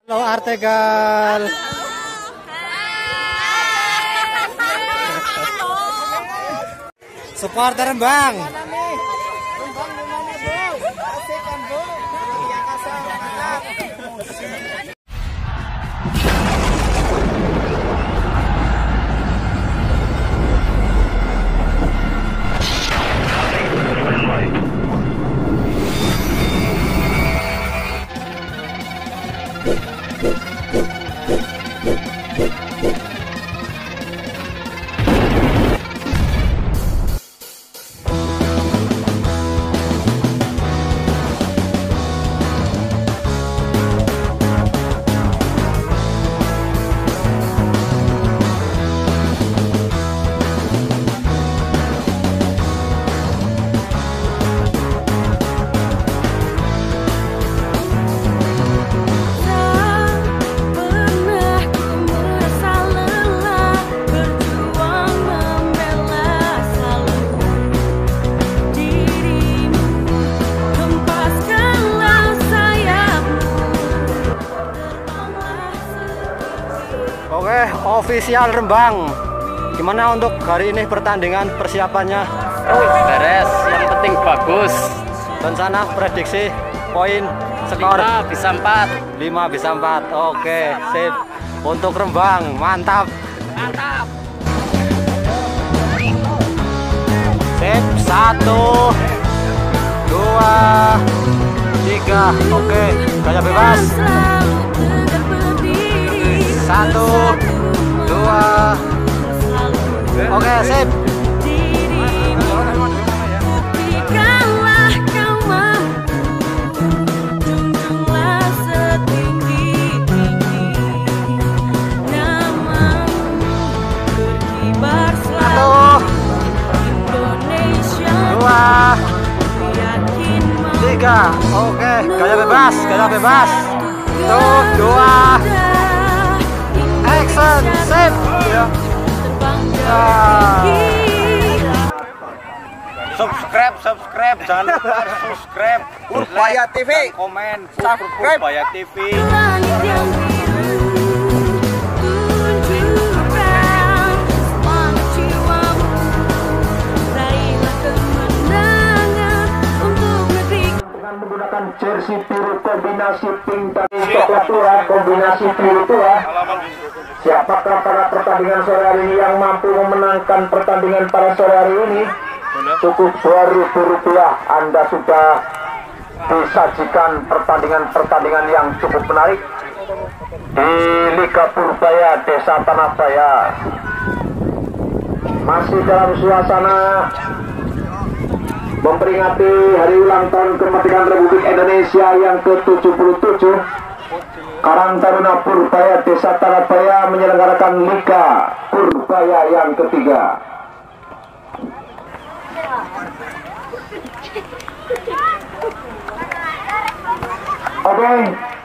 Halo Artegal. Supporter Rembang. Oke, official Rembang. Gimana untuk hari ini pertandingan persiapannya? Beres, yang penting bagus. Dan sana prediksi poin skor 5 bisa 4. 5 bisa 4. Oke, sip. Untuk Rembang, mantap. Mantap. Sip, 1 2 3. Oke, gaya bebas. 1 2. Oke, sip. Oke, gaya bebas, gaya bebas. 2 action, sip. Subscribe, jangan lupa subscribe. Purbaya TV, Komen, subscribe. Purbaya TV. Menggunakan jersey biru kombinasi pink dan coklat tua, kombinasi biru tua. Siapakah para pertandingan sore hari ini yang mampu memenangkan pertandingan pada sore hari ini? Cukup Rp2.000 Anda sudah disajikan pertandingan yang cukup menarik di Liga Purbaya Desa Tanahbaya. Masih dalam suasana memperingati hari ulang tahun kemerdekaan Republik Indonesia yang ke-77, Karang Taruna Purbaya Desa Tanahbaya menyelenggarakan Liga Purbaya yang ketiga. Oke,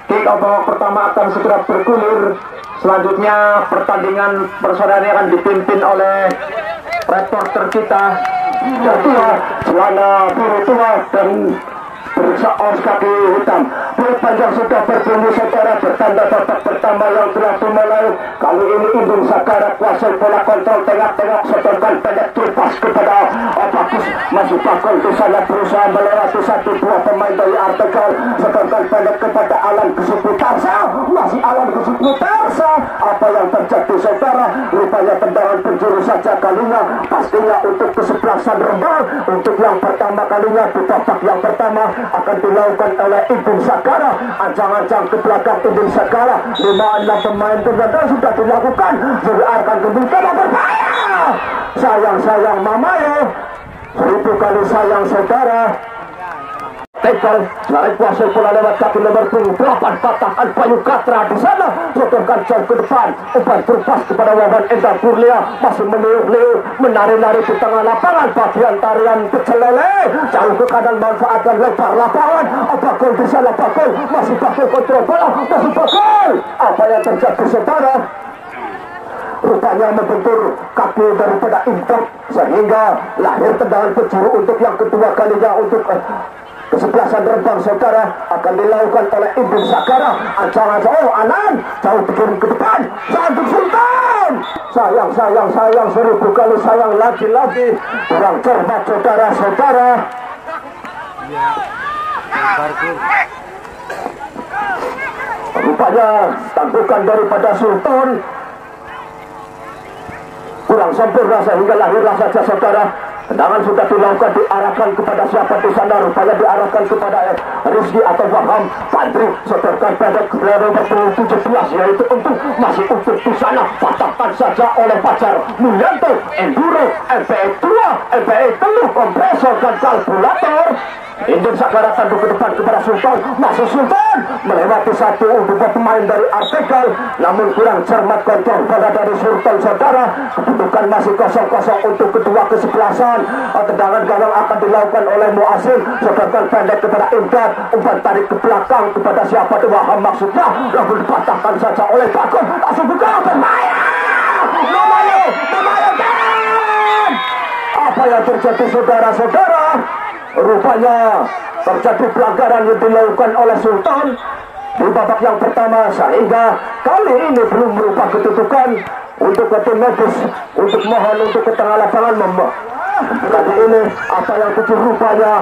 kick off babak pertama akan segera bergulir. Selanjutnya pertandingan persaudara ini akan dipimpin oleh reporter kita tua, celana biru tua dan bersaus kaki hitam. Bola panjang sudah berbunyi saudara, bertanda babak pertama yang telah dimulai. Kali ini Indung Sagara kuasai bola, kontrol tengah-tengah, setorkan pendek terlepas kepada Bagus. Masih Bakul di sana berusaha melewati 1-2 pemain dari Artegal, setorkan pendek kepada Alan Kesuputarsa. Masih Alan Kesuputarsa. Apa yang terjadi saudara? Rupanya tendangan penjuru saja kalinya, pastinya untuk kesebelasan Rembang. Untuk yang pertama kalinya di babak yang pertama akan dilakukan oleh Indung Sagara. Ancang-ancang ke belakang Indung Sagara. 5-6 pemain ternyata sudah dilakukan. Jadi akan kemungkinan berbahaya. Sayang mamayo. 1000 kali sayang saudara. Tegal, lari kuasa bola lewat kaki nomor 8 patahkan Bayu Katra di sana, setorkan jauh ke depan, umpan terlepas kepada Wawan Endar Kurnia, masih meniup-niup, menari-nari di tengah lapangan, bagian tarian kecelele, jauh ke kanan manfaatkan lebar lapangan, Bakul di sana Bakul, masih Bakul kontrol bola, masih Bakul. Apa yang terjadi saudara? Rupanya membentur kaki daripada Import sehingga lahir tendangan penjuru untuk yang kedua kalinya untuk Kesebelasan Rembang saudara akan dilakukan oleh Ibnu Sagara. Ancaman jauh Anan, jauh dikirim ke depan. Satu Sultan. Sayang, 1000 kali sayang lagi-lagi. Kurang cermat saudara-saudara. Rupanya tandukan daripada Sultan kurang sempurna sehingga lahirlah saja saudara. Tendangan sudah dilakukan, diarahkan kepada siapa di sana, rupanya diarahkan kepada Rizky atau Waham Fadri. Setorkan pendek ke nomor 17 yaitu masih untuk di sana. Patahkan saja oleh Fajar Mulyanto. Enduro MPE 2 MPE 3 kompresor dan kalkulator. Indun Sagara tanduk ke depan kepada Sultan. Masih Sultan melewati satu dua pemain dari Artegal, namun kurang cermat kontrol pada dari Sultan saudara. Kedudukan masih 0-0 untuk kedua kesebelasan. Tendangan gawang akan dilakukan oleh Muasim. Sedangkan pendek kepada Imdad. Umpan tarik ke belakang kepada siapa Waham maksudnya. Lalu dipatahkan saja oleh Bagong. Langsung buka bermain. Namayo. Apa yang terjadi saudara-saudara? Rupanya terjadi pelanggaran yang dilakukan oleh Sultan di babak yang pertama, sehingga kali ini belum berupa kedudukan untuk tim medis untuk mohon untuk ke tengah lapangan. Kali ini apa yang terjadi rupanya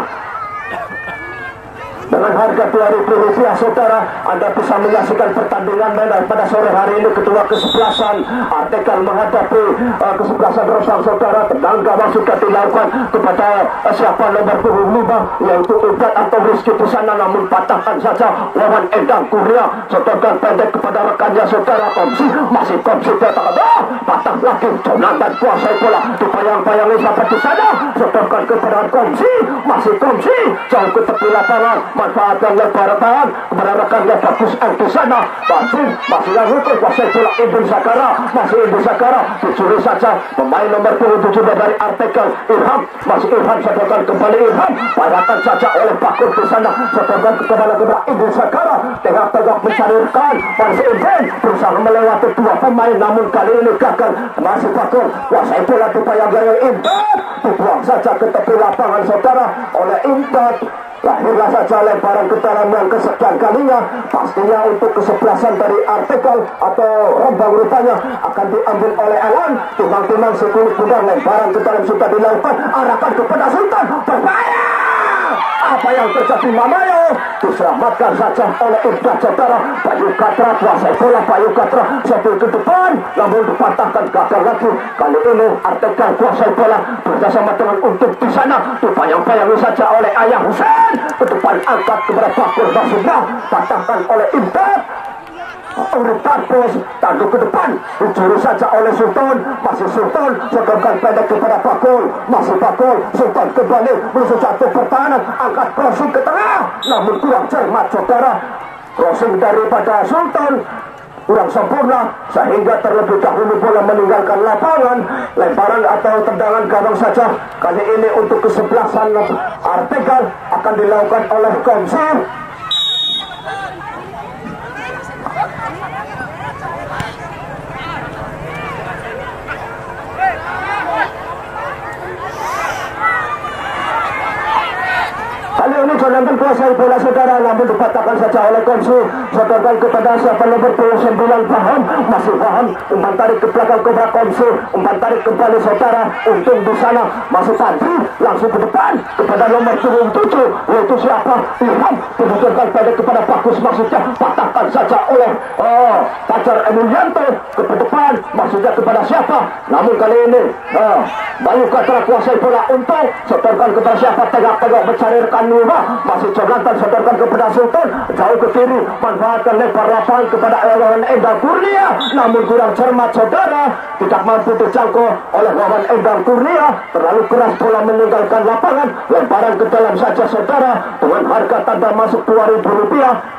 dengan harga Rp2.000 saudara, Anda bisa menyaksikan pertandingan pada sore hari ini kedua kesebelasan Artegal menghadapi kesebelasan Rembang saudara. Tendang gawang sudah dilakukan kepada siapa nomor 25 yaitu Imdad atau Rizky di sana, namun patahkan saja lawan Endang Kurnia. Sedangkan pendek kepada rekannya saudara Komsi, masih Komsi datang, patah lagi Jonathan kuasai bola, dipayang-payangi siapa di sana. Sedangkan kepada Komsi, masih Komsi jauh ke tepi lapangan, manfaatkan lebar tangan kepada rekannya bagus di sana. Masih yang itu kuasai bola Ibnu Sagara, masih Ibnu Sagara dicuri saja pemain nomor 27 dari Artegal Irham, masih Irham. Sedangkan kembali Irham, payahkan saja oleh Bakur di sana. Sedangkan kepada Ibnu Sagara tegak-tegak mencari rekan, masih Ibn berusaha melewati dua pemain, namun kali ini gagal. Masih Bakur kuasai bola dipayangkan oleh Imdad, dibuang saja ke tepi lapangan saudara oleh Imdad. Lahirlah saja lemparan ke dalam yang kesekian kalinya. Pastinya untuk kesebelasan dari Artegal atau Rembang rupanya akan diambil oleh Alan. Timang-timang sekulit bundar, lemparan ke dalam sudah dilakukan, arahkan kepada Sultan. Berbahaya! Apa yang terjadi Mamayo? Diselamatkan saja oleh Imdad saudara. Bayu Katra kuasai bola, Bayu Katra satu ke depan, namun dipatahkan, gagal lagi. Kali ini Artegal kuasai bola bersama dengan untuk di sana, dipayang-payangi saja oleh Ayah Hussein. Ke depan angkat kepada Bakur maksudnya, patahkan oleh Imdad. Urut Tarpos tanduk ke depan, dicuri saja oleh Sultan, masih Sultan. Sedangkan pendek kepada Bakul, masih Bakul. Sultan kembali menuju jatuh pertahanan, angkat crossing ke tengah, namun kurang cermat saudara. Crossing daripada Sultan kurang sempurna sehingga terlebih dahulu bola meninggalkan lapangan. Lemparan atau tendangan gawang saja kali ini untuk kesebelasan Artegal akan dilakukan oleh Komsir. Kali ini Jonathan kuasai bola saudara, namun dipatahkan saja oleh Komsi. Sedangkan kepada siapa nomor 29 Paham, masih Paham, umpan tarik ke belakang kepada Komsi, umpan tarik kembali saudara. Untung di sana masih Fadri, langsung ke depan kepada nomor 27 yaitu siapa Ilham. Kemudian pendek kepada Bagus maksudnya, patahkan saja oleh Fajar Mulyanto ke depan maksudnya kepada siapa, namun kali ini Bayu Katra kuasai bola. Untung sedangkan kepada siapa, tegak-tegak mencari rekan masih Jonathan. Sedangkan kepada Sultan jauh ke kiri, manfaatkan lebar lapangan kepada lawan Endang Kurnia, namun kurang cermat saudara, tidak mampu dijangkau oleh lawan Endang Kurnia. Terlalu keras bola meninggalkan lapangan, lemparan ke dalam saja saudara. Dengan harga tanda masuk Rp2.000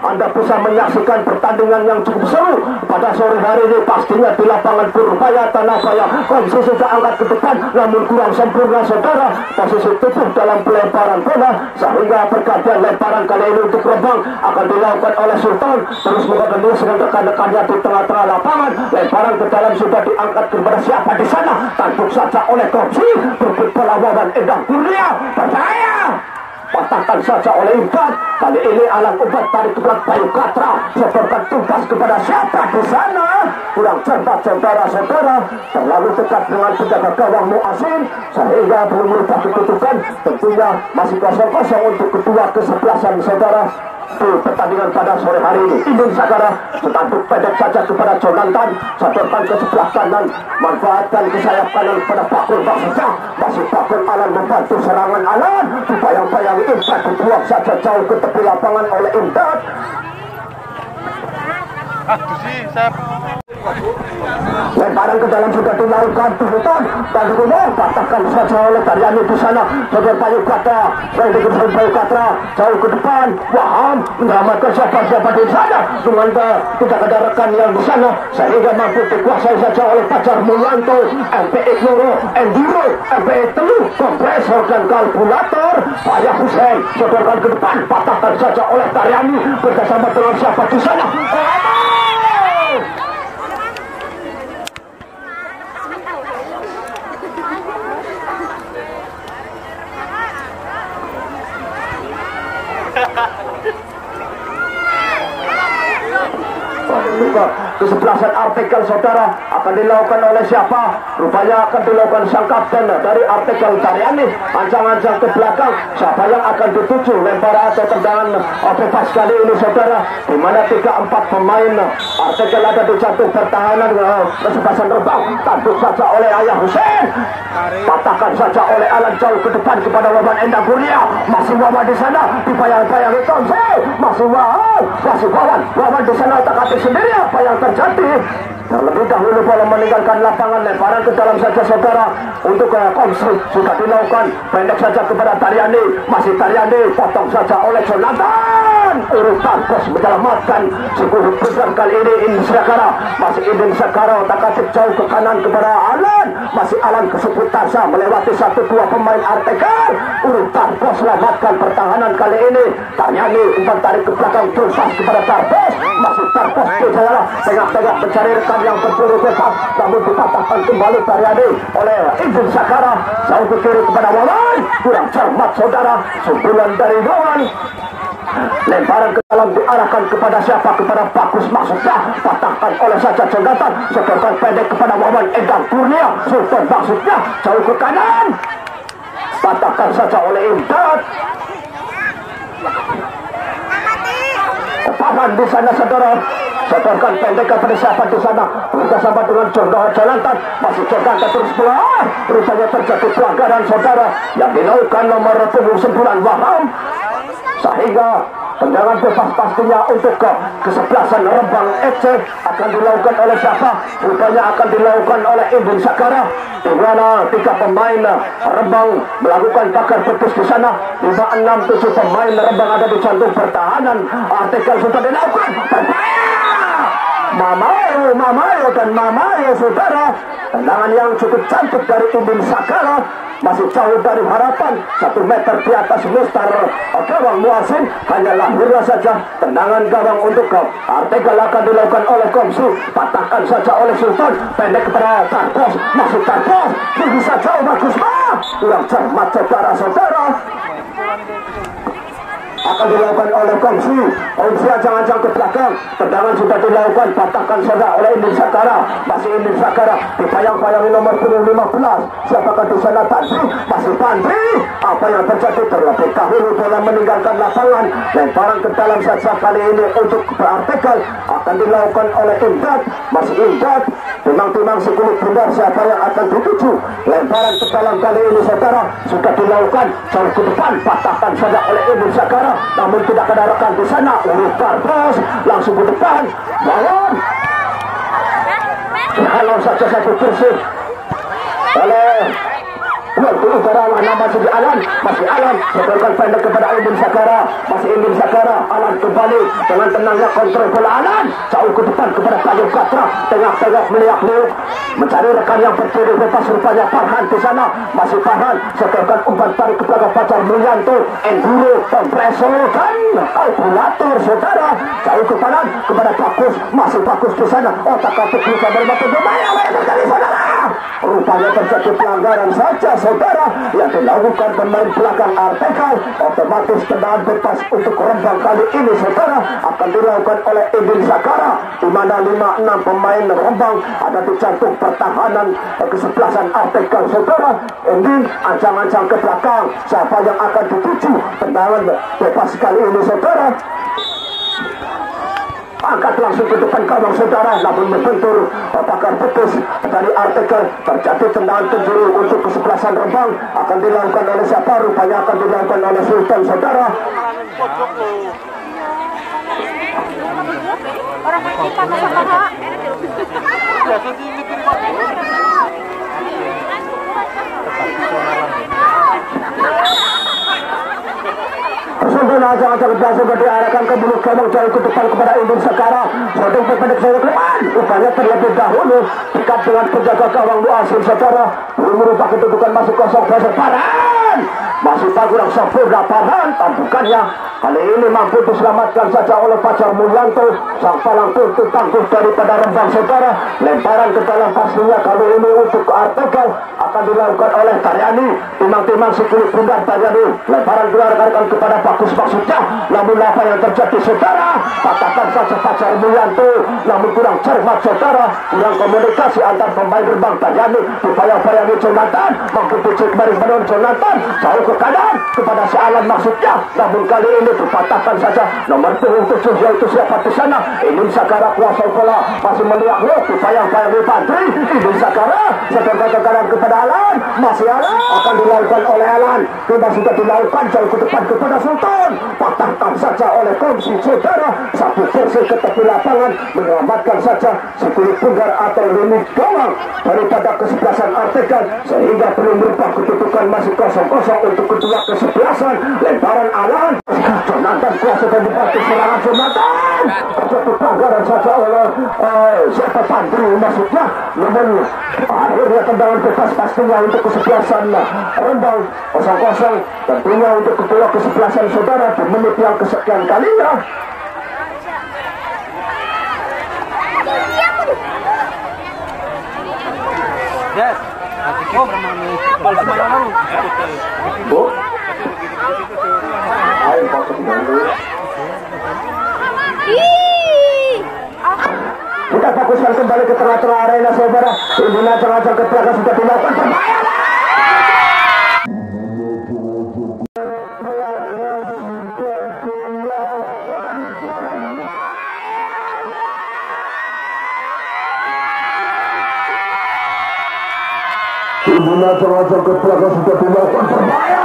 Anda bisa menyaksikan pertandingan yang cukup seru pada sore hari ini. Pastinya di lapangan Purbaya Tanabaya. Komisi sudah angkat ke depan, namun kurang sempurna saudara. Posisi tubuh dalam pelemparan bola sehingga pergantian lemparan kali ini untuk Rembang akan dilakukan oleh Sultan. Terus mengadili dengan rekan-rekannya di tengah-tengah lapangan. Lemparan ke dalam sudah diangkat kepada siapa di sana, tanduk saja oleh Komsi. Berbit bola lawan Endang Kurnia. Berbahaya! patahkan saja oleh Imbat. Kali ini Alan umpan tarik ke belakang Bayu Katra, setorkan tugas kepada siapa di sana? Kurang cermat saudara-saudara, terlalu dekat dengan penjaga gawang Muasin sehingga belum merubah kedudukan. Tentunya masih 0-0 untuk kedua kesebelasan saudara di pertandingan pada sore hari ini. Indin Sagara setanduk pendek saja kepada Jonathan, sodorkan ke sebelah kanan, manfaatkan ke sayap kanan pada Bakul Maksudnya masih Bakul Alan membantu serangan Alan, dibayang-bayangi Imdat dibuang saja jauh ke tepi lapangan oleh Imdat. Lemparan ke dalam sudah dilakukan Tuhutan dan kemudian patahkan saja oleh Taryani di sana. Sodor Bayu Katra, yang dikejar Bayu Katra jauh ke depan. Waham menyelamatkan siapa-siapa di sana dengan tidak ada rekan yang di sana sehingga mampu dikuasai saja oleh Pacar Mulyanto, MPE Loro, Enduro, MPE Telu, kompresor dan kalkulator. Payah Hussein sodorkan ke depan, patahkan saja oleh Taryani bersama dengan siapa di sana. Kesebelasan artikel saudara akan dilakukan oleh siapa? Rupanya akan dilakukan sang kapten dari artikel Taryani. Ancang-ancang ke belakang, siapa yang akan dituju? Lemparan atau tendangan bebas kali ini saudara, di mana 3-4 pemain artikel ada di jantung pertahanan. Kesebelasan Rembang tanduk saja oleh Ayah Hussein, patahkan saja oleh Alan jauh ke depan kepada Wawan Endang Kurnia. Masih Wawan di sana, dibayang-bayangi Tomse, masih Wawan di sana otak-atik sendiri. Apa yang terjadi? Terlebih dahulu bola meninggalkan lapangan, lemparan ke dalam saja saudara untuk Komsi sudah dilakukan, pendek saja kepada Taryani, masih Taryani potong saja oleh Jonathan. Urutan bos menyelamatkan sepuluh besar kali ini Indin Sagara, masih Indin Sagara otak-atik jauh ke kanan kepada Alan, masih Alan kesebut Tarsa melewati 1-2 pemain artikel. Urutan bos selamatkan pertahanan kali ini. Taryani umpan tarik ke belakang terus kepada Tarbos, masih Tarbos di sana tengah-tengah mencari rekan yang berburu bebas, namun dipatahkan kembali Taryani oleh Indin Sagara jauh ke kiri kepada Wawan. Kurang cermat saudara, sundulan dari Wawan. Lemparan ke dalam diarahkan kepada siapa? Kepada Bagus Maksudnya, patahkan oleh saja Jonathan, sodorkan pendek kepada Wawan Endang Kurnia. Sultan Maksudnya jauh ke kanan, patahkan saja oleh Imdat. Paman di sana saudara, sodorkan pendek kepada siapa di sana? Bersama dengan Jonathan, masih Jonathan terus keluar. Rupanya terjadi pelanggaran saudara yang dilakukan nomor 9 Waham, sehingga tendangan bebas pastinya untuk kesebelasan Rembang FC akan dilakukan oleh siapa? Rupanya akan dilakukan oleh Indin Sagara, di mana 3 pemain Rembang melakukan pagar betis di sana. 5, 6, 7 pemain Rembang ada di jantung pertahanan. Artikel sudah dilakukan. Mamayo dan Mamayo saudara, tendangan yang cukup cantik dari Indin Sagara, masih jauh dari harapan, 1 meter di atas Mustar gawang Muasin. Hanya lahirnya saja tendangan gawang untuk artikel akan dilakukan oleh Komsi, patahkan saja oleh Sultan, pendek kepada Tarbos, masuk Tarbos, bisa jauh bagus kurang cermat saudara-saudara. Akan dilakukan oleh Komsi ancang-ancang ke belakang, tendangan sudah dilakukan, patahkan saja oleh Indin Sagara, masih Indin Sagara dibayang-bayangi nomor 15. Siapakah di sana? Tandri, masih Tandri. Apa yang terjadi? Terlebih dahulu bola meninggalkan lapangan, lemparan ke dalam saja kali ini untuk artikel akan dilakukan oleh Imdat, masih Imdat timang-timang si kulit bundar siapa yang akan dituju. Lemparan ke dalam kali ini saudara sudah dilakukan jauh ke depan, patahkan saja oleh Indin Sagara, namun tidak ada rekan di sana. Urus Tarbos langsung ke depan, Wawan kalau saja satu bersih oleh waktu utara nama masih Alan, sodorkan pendek kepada Indin Sagara, masih Indin Sagara. Alan kembali dengan tenangnya kontrol bola Alan jauh ke depan kepada Bayu Katra, tengah-tengah meliak-liuk mencari rekan yang berdiri bebas. Rupanya Farhan di sana, masih Farhan sodorkan umpan tarik ke belakang Pacar Mulyanto, Enduro, kompresor dan kalkulator saudara jauh ke kanan kepada Bagus, masih Bagus di sana, otak-atik bisa bermata bermain. Apa yang terjadi saudara? Rupanya terjadi pelanggaran saja saudara yang dilakukan pemain belakang Artegal. Otomatis tendangan bebas untuk Rembang kali ini saudara akan dilakukan oleh Edin Zakara, di mana 5-6 pemain Rembang ada di jantung pertahanan kesebelasan Artegal saudara. Edin ancang-ancang ke belakang, siapa yang akan dituju tendangan bebas kali ini saudara. Angkat langsung ke depan gawang saudara, namun membentur pakar putus dari Artegal. Terjadi tendangan penjuru untuk kesebelasan Rembang, akan dilakukan oleh siapa? Rupanya akan dilakukan oleh Sultan saudara. Orang main panas apa? Sudah aja berhasil diarahkan ke mulut gawang jauh ke depan kepada Indun Zakara. Sodong pendek saya ke depan. Rupanya terlebih dahulu dekat dengan penjaga gawang Muasim saudara. Belum merubah kedudukan masih kosong dasar Farhan. Masih kurang sempurna Farhan tambukannya. Kali ini mampu diselamatkan saja oleh Fajar Mulyanto. Sang palang pintu tangguh daripada Rembang saudara. Lemparan ke dalam pastinya kali ini untuk Artegal akan dilakukan oleh Taryani. Timang-timang si kulit bundar Taryani. Lemparan keluarkan kepada Bagus maksudnya. Namun apa yang terjadi saudara? Patahkan saja Fajar Mulyanto. Namun kurang cermat saudara. Kurang komunikasi antar pemain Rembang Taryani. Upaya-upaya Jonathan mampu dicek kembali menon Jonathan jauh ke kanan kepada si Alan maksudnya. Namun kali ini dipatahkan saja nomor 7 yaitu siapa di sana. Indun Zakara kuasai bola masih melihat upaya-upaya Padri. Indun Zakara sedang ke kanan kepada Alan, masih Alan akan dilakukan oleh Alan. Sudah dilakukan jauh ke depan kepada Sultan. Patahkan saja oleh Komsi saudara. Satu bersih ke tepi lapangan menyelamatkan saja si kulit bundar atau lini gawang daripada kesebelasan Artegal, sehingga belum berubah kedudukan masih 0-0 untuk kedua kesebelasan. Lemparan Alan, Jonathan kuasa dan dibantu serangan Jonathan. Terjadi pelanggaran saja oleh siapa Pandri maksudnya. Namun akhirnya tendangan bebas pastinya untuk kesebelasan Rembang 0-0. Tentunya untuk kedua kesebelasan saudara di menit yang kesekian kalinya. Yes. Bu, ayo fokus dulu. Kita fokuskan kembali ke tengah-tengah arena saudara. Ini acang-acang ke belakang sudah dilakukan berbahaya. Ini acang-acang ke belakang sudah dilakukan berbahaya.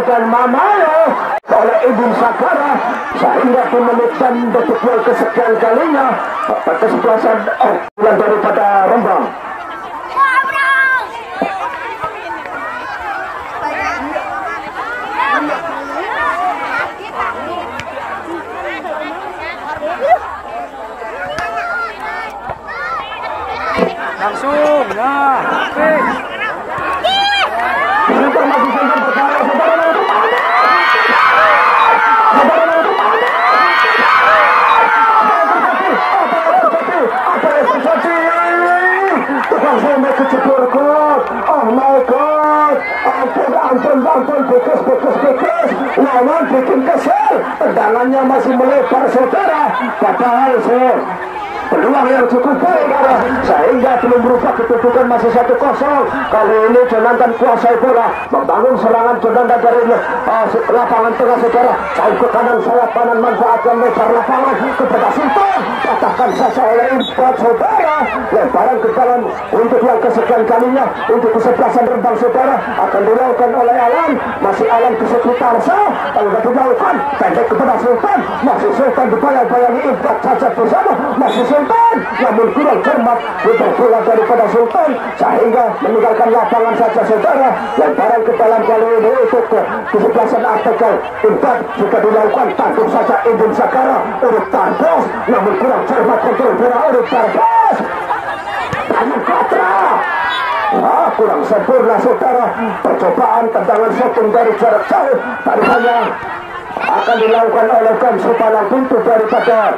Dan Mamayo oleh Edin Zakara, sehingga di menit dan detik yang kesekian kalinya kesebelasan daripada Rembang. Langsung, nah, Informasi saja perkara saudara. Apa yang terjadi? Tukang sampai kecebur kot. Oh my god. Ampun, bekas. Lawan bikin kesel. Tendangannya masih melebar saudara. Padahal peluang yang cukup baik sehingga belum berubah kedudukan masih 1-0. Kali ini Jonathan kuasai bola, membangun serangan Jonathan dari lapangan tengah saudara, jauh ke kanan sayap kanan, manfaatkan lebar lapangan kepada Sultan. Patahkan saja oleh Import saudara. Lebaran ke dalam untuk yang kesekian kalinya untuk kesebelasan Rembang saudara akan dilakukan oleh Alan. Masih Alan ke sekitar kalau tidak dilakukan pendek kepada Sultan. Masih Sultan dibayang-bayangi Import saja bersama. Masih Sultan, namun kurang cermat putar bola daripada Sultan sehingga meninggalkan lapangan saja saudara. Lemparan ke dalam kali ini untuk kesebelasan artikel Imbang jika dilakukan tangkap saja Indun Sakara urut Tarbos, namun kurang cermat kontrol bola urut Tarbos. Tangan Katra. Kurang sempurna saudara. Percobaan tendangan shooting dari jarak jauh tadi hanya akan dilakukan oleh Kamsu Palang Pintu daripada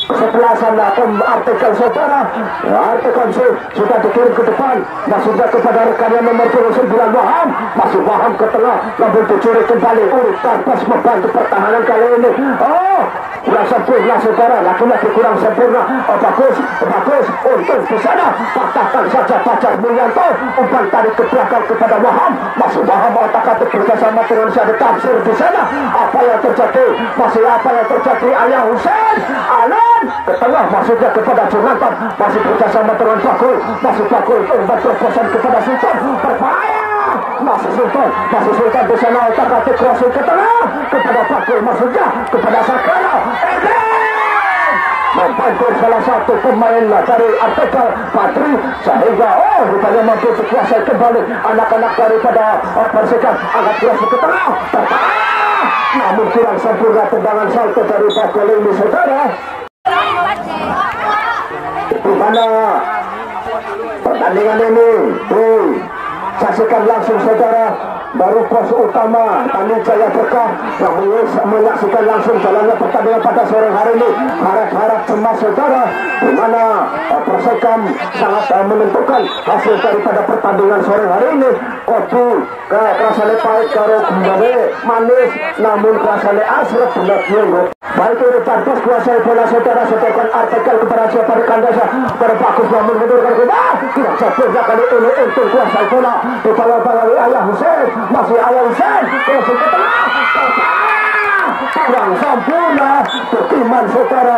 kesebelasan artikel saudara. Artikel sudah dikirim ke depan, masuknya kepada rekannya nomor 29 Waham, masuk Waham ke tengah, namun dicuri kembali urut Tarbos membantu pertahanan kali ini. Kurang sempurna saudara, laki-laki kurang sempurna. Bagus untuk di sana, patahkan saja Fajar Mulyanto, umpan tarik ke belakang kepada Waham, masuk Waham otak-atik bersama dengan Syahid Tafsir di sana. Apa yang terjadi? Masih apa yang terjadi? Ayah Hussein Alan ke tengah, masuknya kepada Jonathan, masih bersama dengan Bakul, masih Bakul umpan terobosan kepada Sultan, berbahaya. Masih Sultan di sana otak-atik crossing ke tengah kepada Bakul, masuknya kepada Sakara. Membantu salah satu pemain dari artikel Patri sehingga rupanya mampu dikuasai kembali anak-anak daripada Persikap. Angkat keras ke tengah, namun kurang sempurna tendangan salto dari Bakul ini saudara. Di mana pertandingan ini saksikan langsung saudara. Baru pos utama Tani Jaya Berkah yang menyaksikan langsung jalannya pertandingan pada sore hari ini. Harap-harap cemas saudara, di mana Persikam sangat menentukan hasil daripada pertandingan sore hari ini. Kopi kerasane pahit karo gembare manis, namun kerasane asrep benar nyenggut. Baik itu Tarbos kuasai bola saudara, setorkan artikel kepada siapa rekan desa kepada Bagus namun mundurkan bola. Tidak sempurna kali ini untuk kuasai bola di bawah Ayah Hussein. Masih Ayah Hussein ke tengah, kurang sempurna Tukiman saudara.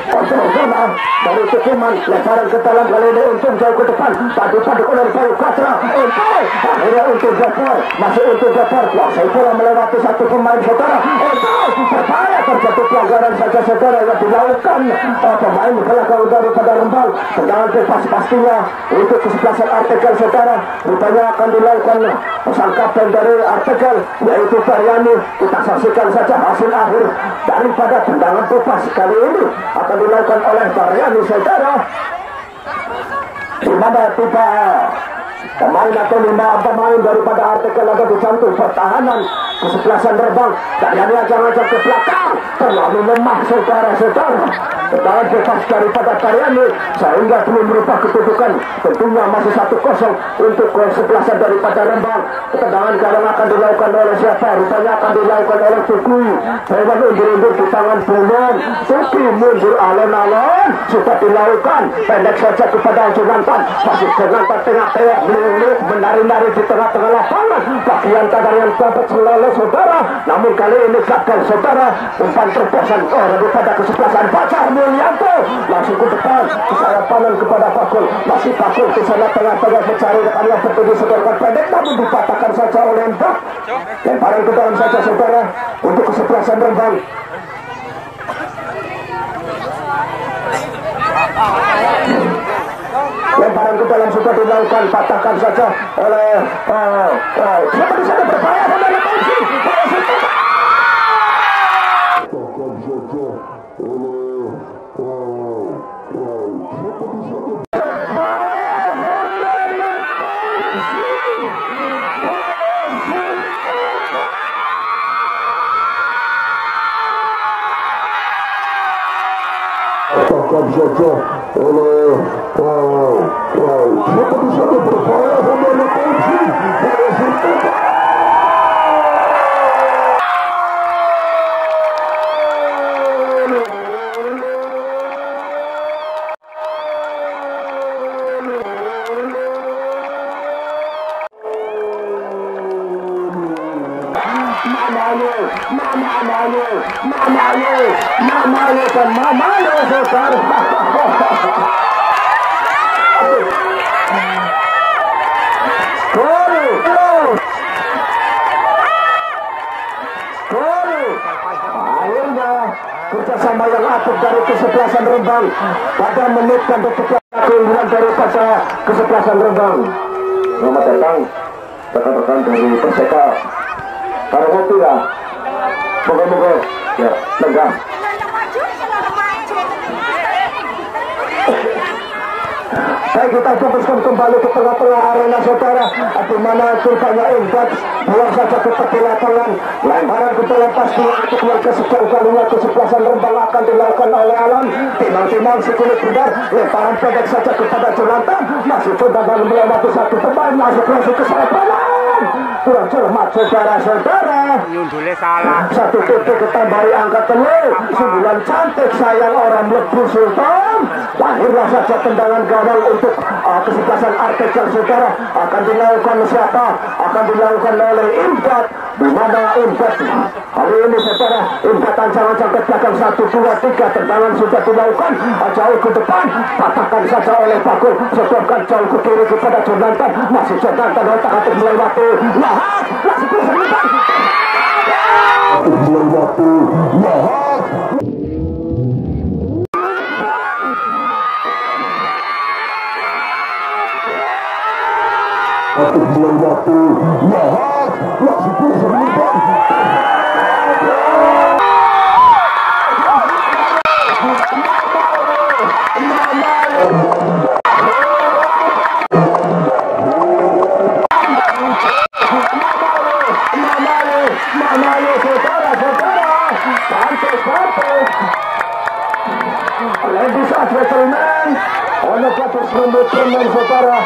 Kontrol bola dari Tukiman, lemparan ke dalam kali ini untung jauh ke depan, padu-padu oleh Bayu Katra, akhirnya untuk Jafar, masih untuk Jafar, kuasai bola melewati satu pemain saudara, berbahaya, terjadi pelanggaran saja saudara yang dilakukan pemain belakang daripada Rembang. Tendangan bebas pastinya untuk kesebelasan artikel saudara, rupanya akan dilakukan pesan kapten dari artikel yaitu Baryani. Kita saksikan saja hasil akhir daripada tendangan bebas kali ini akan dilakukan oleh Baryani saudara, di mana tiba pemain atau 5 pemain daripada artikel ada di jantung pertahanan kesebelasan Rembang. Baryani ajang-ajang ke belakang, terlalu lemah saudara-saudara. Tendangan bebas daripada Baryani sehingga belum merubah kedudukan. Tentunya masih 1-0 untuk kesebelasan daripada Rembang. Tendangan sekarang akan dilakukan oleh siapa? Rupanya akan dilakukan oleh Tuki. Hewan undur-undur di tangan Bulon. Tuki mundur alon-alon, sudah dilakukan. Pendek saja kepada Jonathan. Masih Jonathan tengah-tengah meluk menari-nari di tengah-tengah lapangan. Bagian kanan yang dapat selalu saudara, namun kali ini gagal saudara. Umpan terobosan daripada kesebelasan Fajar Mulyanto langsung ke depan, kesalahan panen kepada Bakul, masih Bakul di sana tengah-tengah mencari rekan yang berdiri sedangkan pendek, namun dipatahkan saja oleh Mbak. Lemparan ke dalam saja saudara untuk kesebelasan Rembang. Lemparan ke dalam sudah dilakukan, patahkan saja oleh siapa di sana berbahaya saudara kunci. Jojo oleh siapa di sana berbahaya saudara kunci. Mamanya saudara. Akhirnya kerjasama yang apik dari kesebelasan Rembang pada menit dan detik keunggulan daripada kesebelasan Rembang. Selamat datang rekan-rekan dari Perseka Karangotira. Moga-moga ya tegak. Baik, kita fokuskan kembali ke tengah-tengah arena saudara, di mana kurvanya Imbat buang saja ke tepi lapangan, lemparan ke dalam pasti untuk warga sejauh kalinya kesebelasan Rembang akan dilakukan oleh Alam. Timang-timang si kulit bundar, lemparan pendek saja kepada Jonathan, masih coba dan melewati satu pemain, masuk ke sayap-sayap, kurang cermat saudara-saudara. Nyundulnya salah. Satu titik ketambahi angka telur, 9 cantik sayang orang lebu Sultan. Lahirlah saja tendangan gawang untuk kesebelasan Artekel saudara. Akan dilakukan siapa? Akan dilakukan oleh Imbat. Di mana Imbat hari ini saudara, Imbat ancang-ancang ke belakang 1, 2, 3. Tendangan sudah dilakukan jauh ke depan, patahkan saja oleh Bakul, sedangkan jauh ke kiri kepada Jonathan. Masih Jonathan otak-atik melewati Lahap, masih bisa melewati Lahap. Untuk melewati Lahap, masih bisa melewati ladies and gentlemen, oleh satu serundut permen saudara,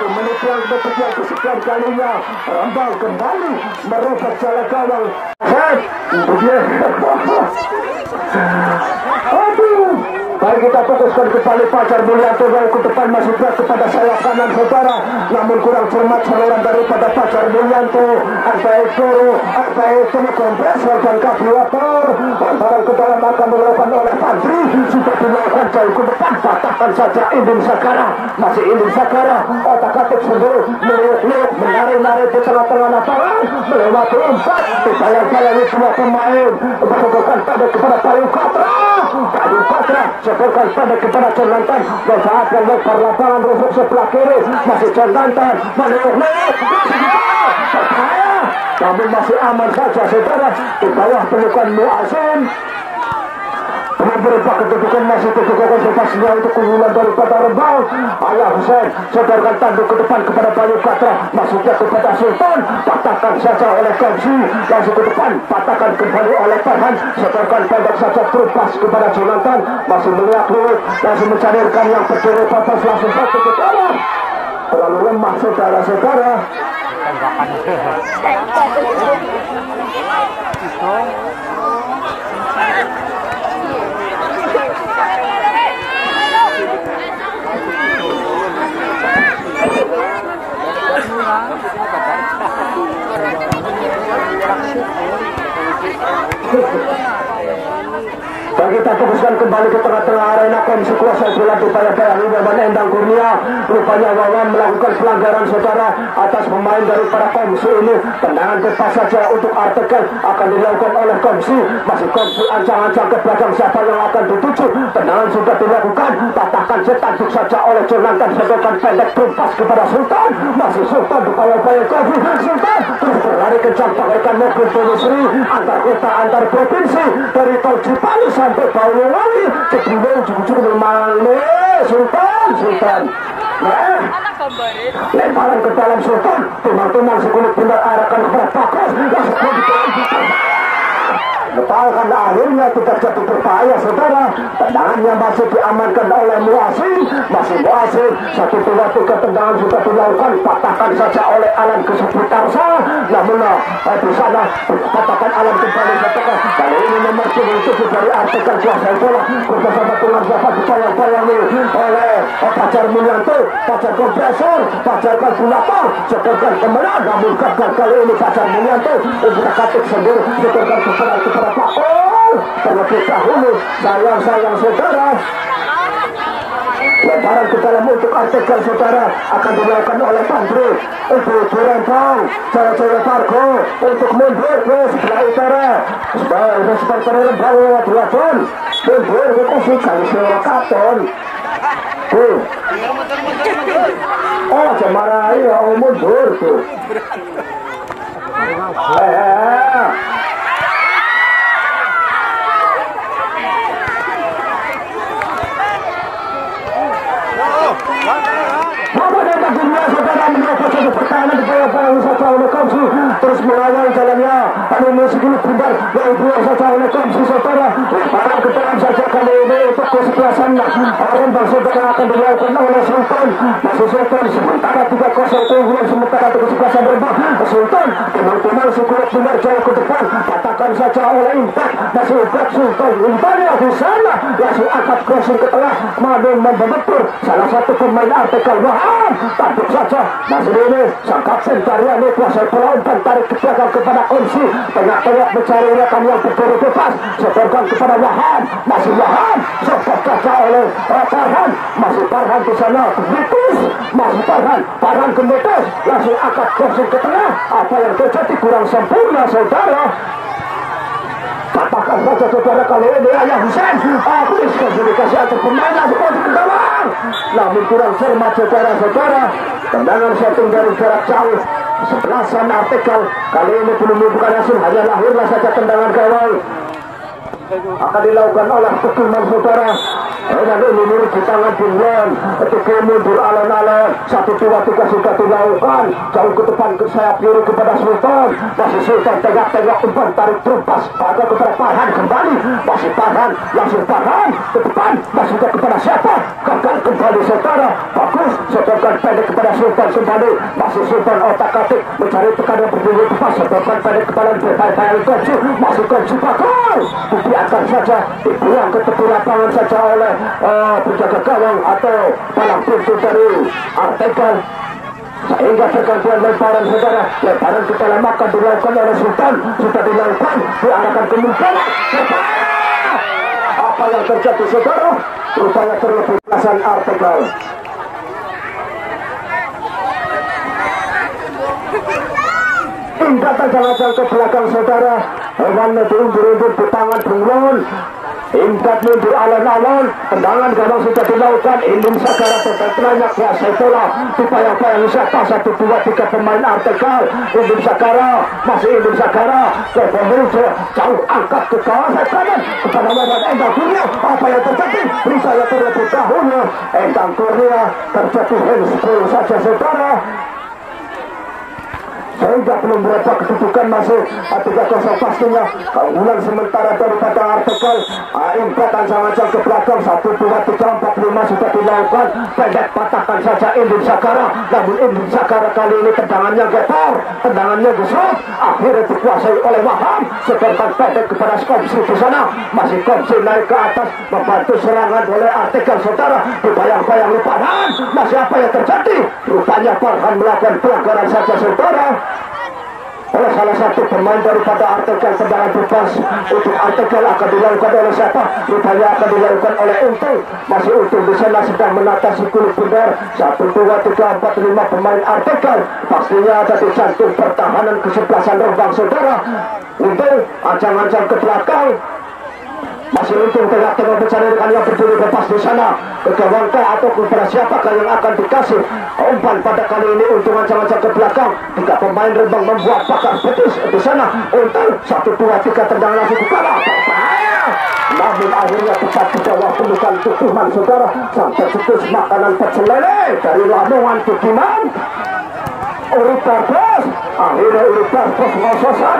menit yang ketiga kesekian kalinya, Rembang kembali merubah jalan gawang. Aduh. Baik, kita fokuskan kembali Fajar Mulyanto ke depan, masih berat kepada sayap kanan saudara, namun kurang cermat saluran daripada Fajar Mulyanto. Arbaik kompresor dan kabulator, lantaran ke dalam akan dilakukan oleh Fadri, sudah dilakukan jauh ke depan, patahkan saja Indin Sakara, masih Indin Sakara, otak-atik sendiri, meliuk-liuk, menari-nari di tengah-tengah lapangan, melewati Imbat, dibayang-bayangi semua pemain, berhubungan pada kepada Payung Patra, sebarkan pada kepada Jonathan, dan saat yang lempar lapangan rusuk sebelah kiri, masih Jonathan, meliuk-liuk, percaya, namun masih aman saja saudara, di bawah pelukan Muazin. Berubah kedudukan masih terbuka konservasinya untuk keunggulan daripada Rembang. Ayah Hussein sebarkan tanduk ke depan kepada Payung Patra, masuknya kepada Sultan, patahkan saja oleh Komsi, langsung ke depan, patahkan kembali oleh Farhan, sebarkan pendek saja terlepas kepada Jonathan, masih melihat-lihat, langsung mencarirkan yang berdiri papas, langsung batu ke dalam. Terlalu lemah saudara-saudara. Dan kita fokuskan kembali ke tengah-tengah arena. Komisi kuasa bola dibayang-bayangi Wawan Endang Kurnia. Rupanya Wawan melakukan pelanggaran saudara atas pemain daripada Komisi ini. Tendangan bebas saja untuk Artekel akan dilakukan oleh Komisi. Masih Komisi ancang-ancang ke belakang, siapa yang akan dituju. Tendangan sudah dilakukan, patahkan setanduk saja oleh Jonathan, sedangkan pendek tumpas kepada Sultan. Masih Sultan dibayang-bayang Komisi. Sultan terus berlari kencang bagaikan mobil Domisri antar kota, antar provinsi, dari tol Cipali sampai Bauwangi, Cibinong, cukup-cukup Male, Sultan. Lemparan ke dalam Sultan, timang-timang sekulit benar arahkan kepada Pakos, letakkan akhirnya tidak jatuh berbahaya saudara. Tendangannya masih diamankan oleh Muasin, masih Muasin, 1, 2, 3 tendangan sudah dilakukan, patahkan saja oleh Alan ke Supitarsa, namun di sana patahkan Alan kembali katakan kali ini nomor 7 dari Artekel kuasa bola bersama dengan siapa dibayang-bayangi oleh Fajar Mulyanto, Fajar kompresor, Fajar kalkulator, setorkan kemenang, namun gagal kali ini Fajar Mulyanto untuk katik sendiri, setorkan kepada Pakol, terlebih dahulu sayang saudara. Lemparan ke dalam untuk artikel saudara akan dilakukan oleh Pandri untuk Jurentau, cara-cara Fargo untuk mundur ke sebelah utara. Sebagai seperti Rembang lewat Racun, mundur ke posisi kali sewa Katon. Oh, cemara ya, mundur tuh. Pertahanan di bawah usaha oleh Komsi terus melawan jalannya ini segini bundar yang dua saja oleh Komsi saudara para keterangan saja kali ini untuk kesebelasan Rembang saudara akan dilakukan oleh Sultan masih Sultan sementara 3-0 keunggulan sementara untuk kesebelasan Rembang Sultan teman-teman sekuat bundar jauh ke depan katakan saja oleh Impact masih Impact Sultan umpannya di sana langsung angkat crossing ke tengah Madu membentur salah satu pemain artikel Wahab tampuk saja masih ini sang kapten Tariani kuasai bola umpan tarik ke belakang kepada Komsi tengah-tengah mencari rekan yang berburu bebas setorkan kepada Wahab masih Wahab sopot saja oleh Farhan masih Farhan di sana Betis masih Farhan ke Betis langsung angkat crossing ke tengah apa yang terjadi kurang sempurna saudara. Katakan saja saudara kali ini Ayah Husain habis komunikasi antar pemain langsung masuk ke gawang namun kurang cermat saudara-saudara tendangan setting dari jarak jauh sebelasan artikel kali ini belum membuka hasil hanya lahirlah saja tendangan gawang akan dilakukan oleh Teguman saudara dan ini mirip di tangan Bunglon Teguh mundur alon-alon 1-2-3 sudah dilakukan jauh ke depan ke sayap kiri kepada Sultan masih Sultan tegak-tegak umpan tarik terumpas pada kepada Farhan kembali masih Farhan langsung Farhan ke depan masih kepada siapa gagal kembali saudara bagus setorkan pendek kepada Sultan kembali masih Sultan otak-atik mencari tekanan berdiri lepas setorkan pendek kepada Bayang Komsi masih Komsi bagus dibiarkan saja dibuang ke tepi lapangan saja oleh penjaga gawang atau palang pintu dari artikel sehingga pergantian lemparan saudara lemparan ke dalam akan dilakukan oleh Sultan sudah dilakukan diarahkan ke Mumpana apa yang terjadi saudara rupanya terlebih belasan artikel Indra jalan-jalan ke belakang saudara hewannya diundur-undur di tangan Bunglon Imkat mundur alon-alon tendangan gawang sudah dilakukan Indum Sagara tertentunya kuasai bola upaya-upaya wisata 1-2-3 pemain artikel Indum Sagara masih Indum Sagara ke pemuda jauh angkat ke kawasan kanan kepada Muhammad Endang Kurnia apa yang terjadi berusaha terlebih dahulu Endang Kurnia terjadi handball saja saudara sehingga belum berapa kedudukan masih 3-0 pastinya keunggulan sementara daripada artikel impatan sangat ke belakang 1-2-3-4-5 sudah dilakukan pendek patahkan saja Indum Sagara namun Indum Sagara kali ini tendangannya gepar tendangannya gesot akhirnya dikuasai oleh Wahab setorkan pendek kepada Komsi di sana masih Komsi naik ke atas membantu serangan oleh artikel saudara dibayang-bayang Farhan masih apa yang terjadi rupanya Farhan melakukan pelanggaran saja saudara oleh salah satu pemain daripada artikel tendangan bebas untuk artikel akan dilakukan oleh siapa rupanya akan dilakukan oleh Untung masih Untung di sana sedang menatasi kulit bundar 1-2-3-4-5 pemain artikel pastinya ada di jantung pertahanan kesebelasan Rembang saudara Untung ancang-ancang ke belakang masih Untung tengah-tengah mencari rekan yang berdiri bebas di sana ke gawangkah atau kepada siapakah yang akan dikasih umpan pada kali ini Untung ancang-ancang ke belakang 3 pemain Rembang membuat pakar Betis di sana Untung 1-2-3 tendangan langsung ke kalah namun akhirnya tepat di bawah pelukan Tukiman saudara sampai setus makanan pecel lele dari Lamongan Tukiman Uritar bos akhirnya Uritar bos ngososan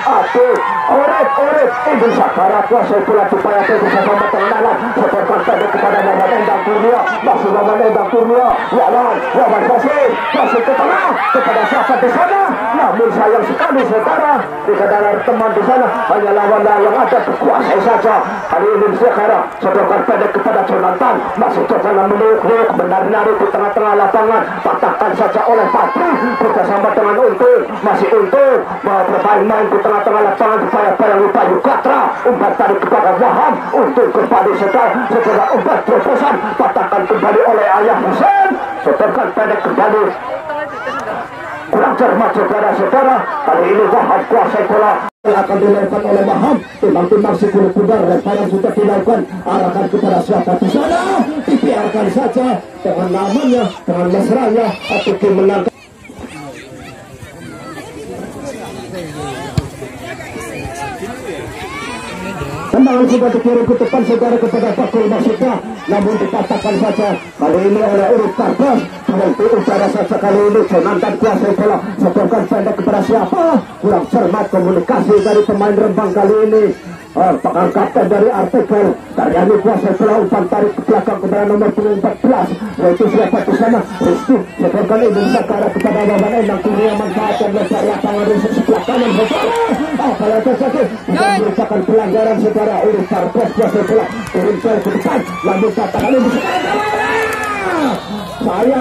aduh oret Indum Sagara kuasai bola supaya bisa sama tendangan setorkan pendek kepada Muhammad Endang Kurnia masih Muhammad Endang Kurnia lawan kasih ke tengah kepada siapa di sana namun sayang sekali saudara dikatakan teman di sana hanya lawanlah yang ada berkuasai saja kali ini Sagara setorkan pendek kepada Jonathan masih Jonathan menurut menari-nari di tengah-tengah lapangan patahkan saja oleh Patri bersama dengan Untung masih Untung bermain-main di tengah-tengah lapangan upaya-upaya lupa Yukatra umpan tarik kepada Wahab Untung kembali setelah umpan terobosan patahkan kembali oleh Ayah Husain setorkan pendek kembali. Kurang cermat saudara-saudara. Kali ini Wahab kuasai bola. Akan dilempar oleh Wahab. Timbang-timbang si kulit pudar. Lemparan sudah dilakukan. Arahkan kepada siapa di sana. Dibiarkan saja dengan namanya, dengan mesranya. Atau menangkan. Tendangan sudah dikirim ke depan saudara kepada Bakul maksudnya, namun dipatahkan saja kali ini oleh Urip Karpos. Penentu udara saja kali ini Jonathan kuasai bola, setorkan pendek kepada siapa? Kurang cermat komunikasi dari pemain Rembang kali ini. Pegang kapten dari Artikel Karyani kuasai bola, umpan tarik ke belakang kepada nomor 14, yaitu siapa di sana? Rizky. Setorkan Indonesia ke arah kepada Wawan Endang, Kurnia manfaatkan lebar lapangan di sebelah kanan saudara. Kalau terjadi merupakan pelanggaran saudara. Urip Karpos kuasai bola, turun ke depan, namun katakan ini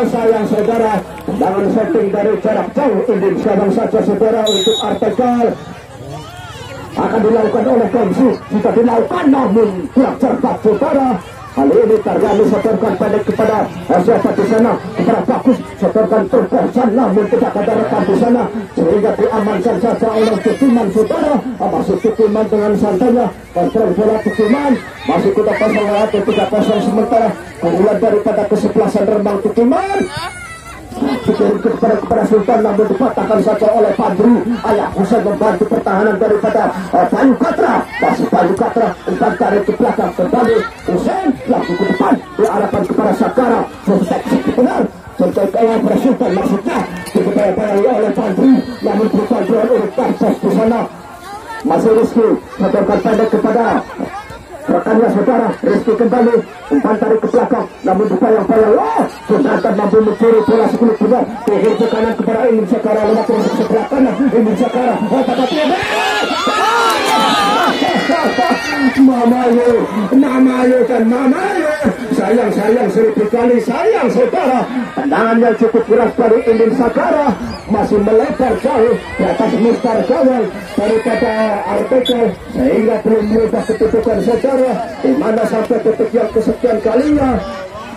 sayang saudara, tendangan setting dari jarak jauh Indonesia saja saudara untuk Artikel. Akan dilakukan oleh Komsi, jika dilakukan namun kurang cermat saudara. Kali ini Karyani setorkan pendek kepada siapa di sana, kepada Bagus, setorkan terbosan namun tidak ada rekan di sana, sehingga diamankan saja oleh Tukiman saudara. Masih Tukiman dengan santainya kontrol bola Tukiman, masih kita 0-3 sementara. Kemudian daripada kesebelasan Rembang Tukiman dikirim kepada Sultan, namun dipatahkan saja oleh Pandri. Ayah Husain membantu pertahanan daripada Bayu Katra. Masih Bayu Katra, umpan tarik ke belakang kembali. Husain langsung ke depan, diarahkan kepada Sakara. Benar, sampai kayak Sultan maksudnya dibayar oleh Pandri, namun berbantuan Urip Karpos di sana. Masih Rizky, setorkan pendek kepada rekannya saudara. Rizky kembali, umpan tarik ke belakang, namun dibayang-bayang. Jonathan mampu mencuri bola sekulit benar, kehir ke kanan kepada Ingin Sakara, lewat ke sebelah kanan. Ingin Sakara, Mamayo dan Mamayo. Sayang seribu kali sayang saudara. Tendangan yang cukup keras dari Ingin Sakara, masih melebar jauh di atas mistar gawang daripada Artikel, sehingga belum merubah kedudukan saudara, di mana sampai detik yang kesekian kalinya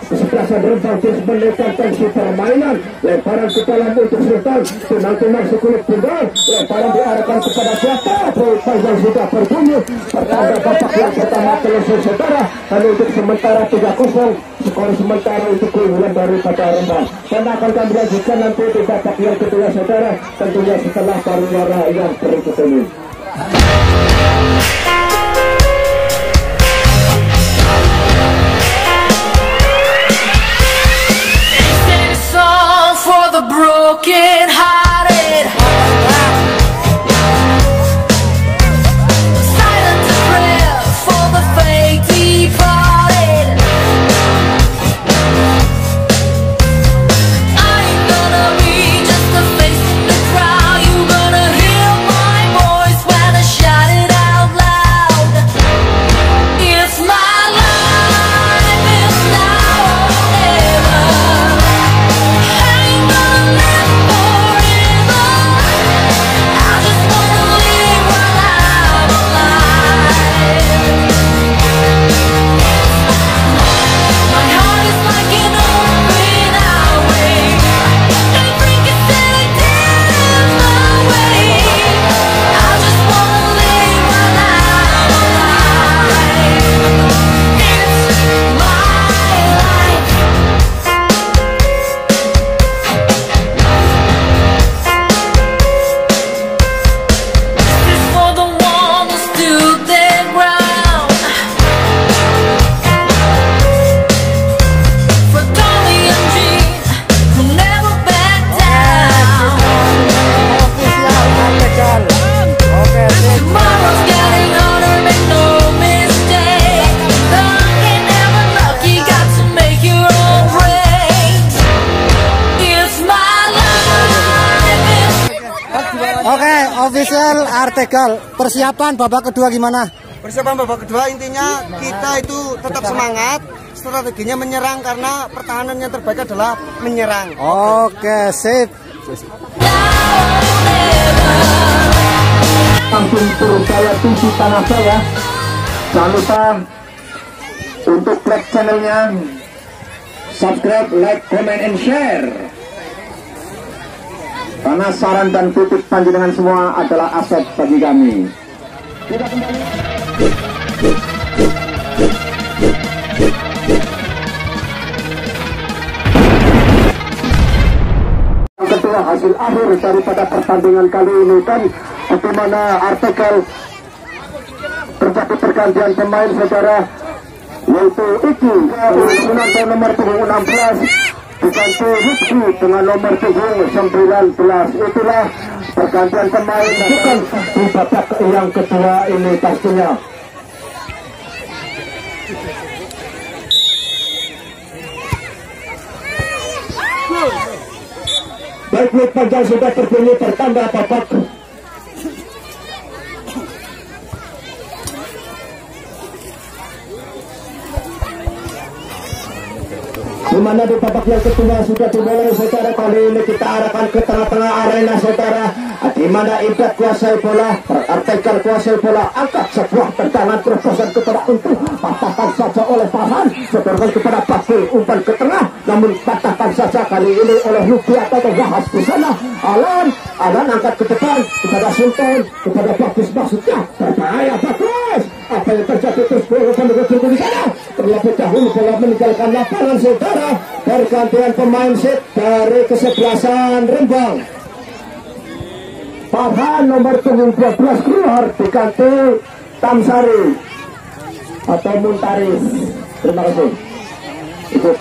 kesebelasan Rembang terus menekan tensi permainan. Lemparan ke dalam untuk Sultan, tenang-tenang sekulit pundar, lemparan diarahkan kepada siapa? Bola yang sudah berbunyi, pertanda babak yang pertama selesai saudara. Dan untuk sementara 3-0 skor sementara untuk keunggulan daripada Rembang, dan akan kami lanjutkan nanti di babak yang kedua saudara, tentunya setelah pariwara yang berikut ini. The broken hearted, silent prayer for the fake departed. I ain't gonna be just a face in the crowd. You gonna hear my voice when I shout it out loud. It's my life, it's now or never. Oke, official Artikel. Persiapan babak kedua gimana? Persiapan babak kedua intinya kita itu tetap semangat. Strateginya menyerang karena pertahanan yang terbaik adalah menyerang. Oke, sip. Langsung turun saya tuju tanah saya. Jangan lupa untuk like channelnya, subscribe, like, comment, and share. Karena saran dan kritik panjenengan semua adalah aset bagi kami. Kita kembali. Kedua, hasil akhir daripada pertandingan kali ini kan, di mana artikel terjadi pergantian pemain saudara, yaitu Iki dengan nomor punggung 16 diganti Rizky dengan nomor punggung 19. Itulah pergantian pemain bukan di babak yang kedua ini pastinya. Baik, panjang sudah terbunyi pertanda babak. Di mana di babak yang kedua sudah dimulai saudara. Kali ini kita arahkan ke tengah-tengah arena saudara, di mana Ibdat kuasai bola, Artegal kuasai bola, angkat sebuah tendangan terobosan kepada untuk patahkan saja oleh Farhan, setorkan kepada Bakul, umpan ke tengah, namun patahkan saja kali ini oleh Luki atau Wahas di sana. Alan angkat ke depan kepada Sultan, kepada Bagus, maksudnya berbahaya Bagus. Apa yang terjadi terus bola menuju di sana. Terlebih dahulu bola meninggalkan lapangan saudara. Pergantian pemain set dari kesebelasan Rembang. Farhan nomor 12 keluar diganti Tamsari atau Muntaris. Terima kasih. Ikut.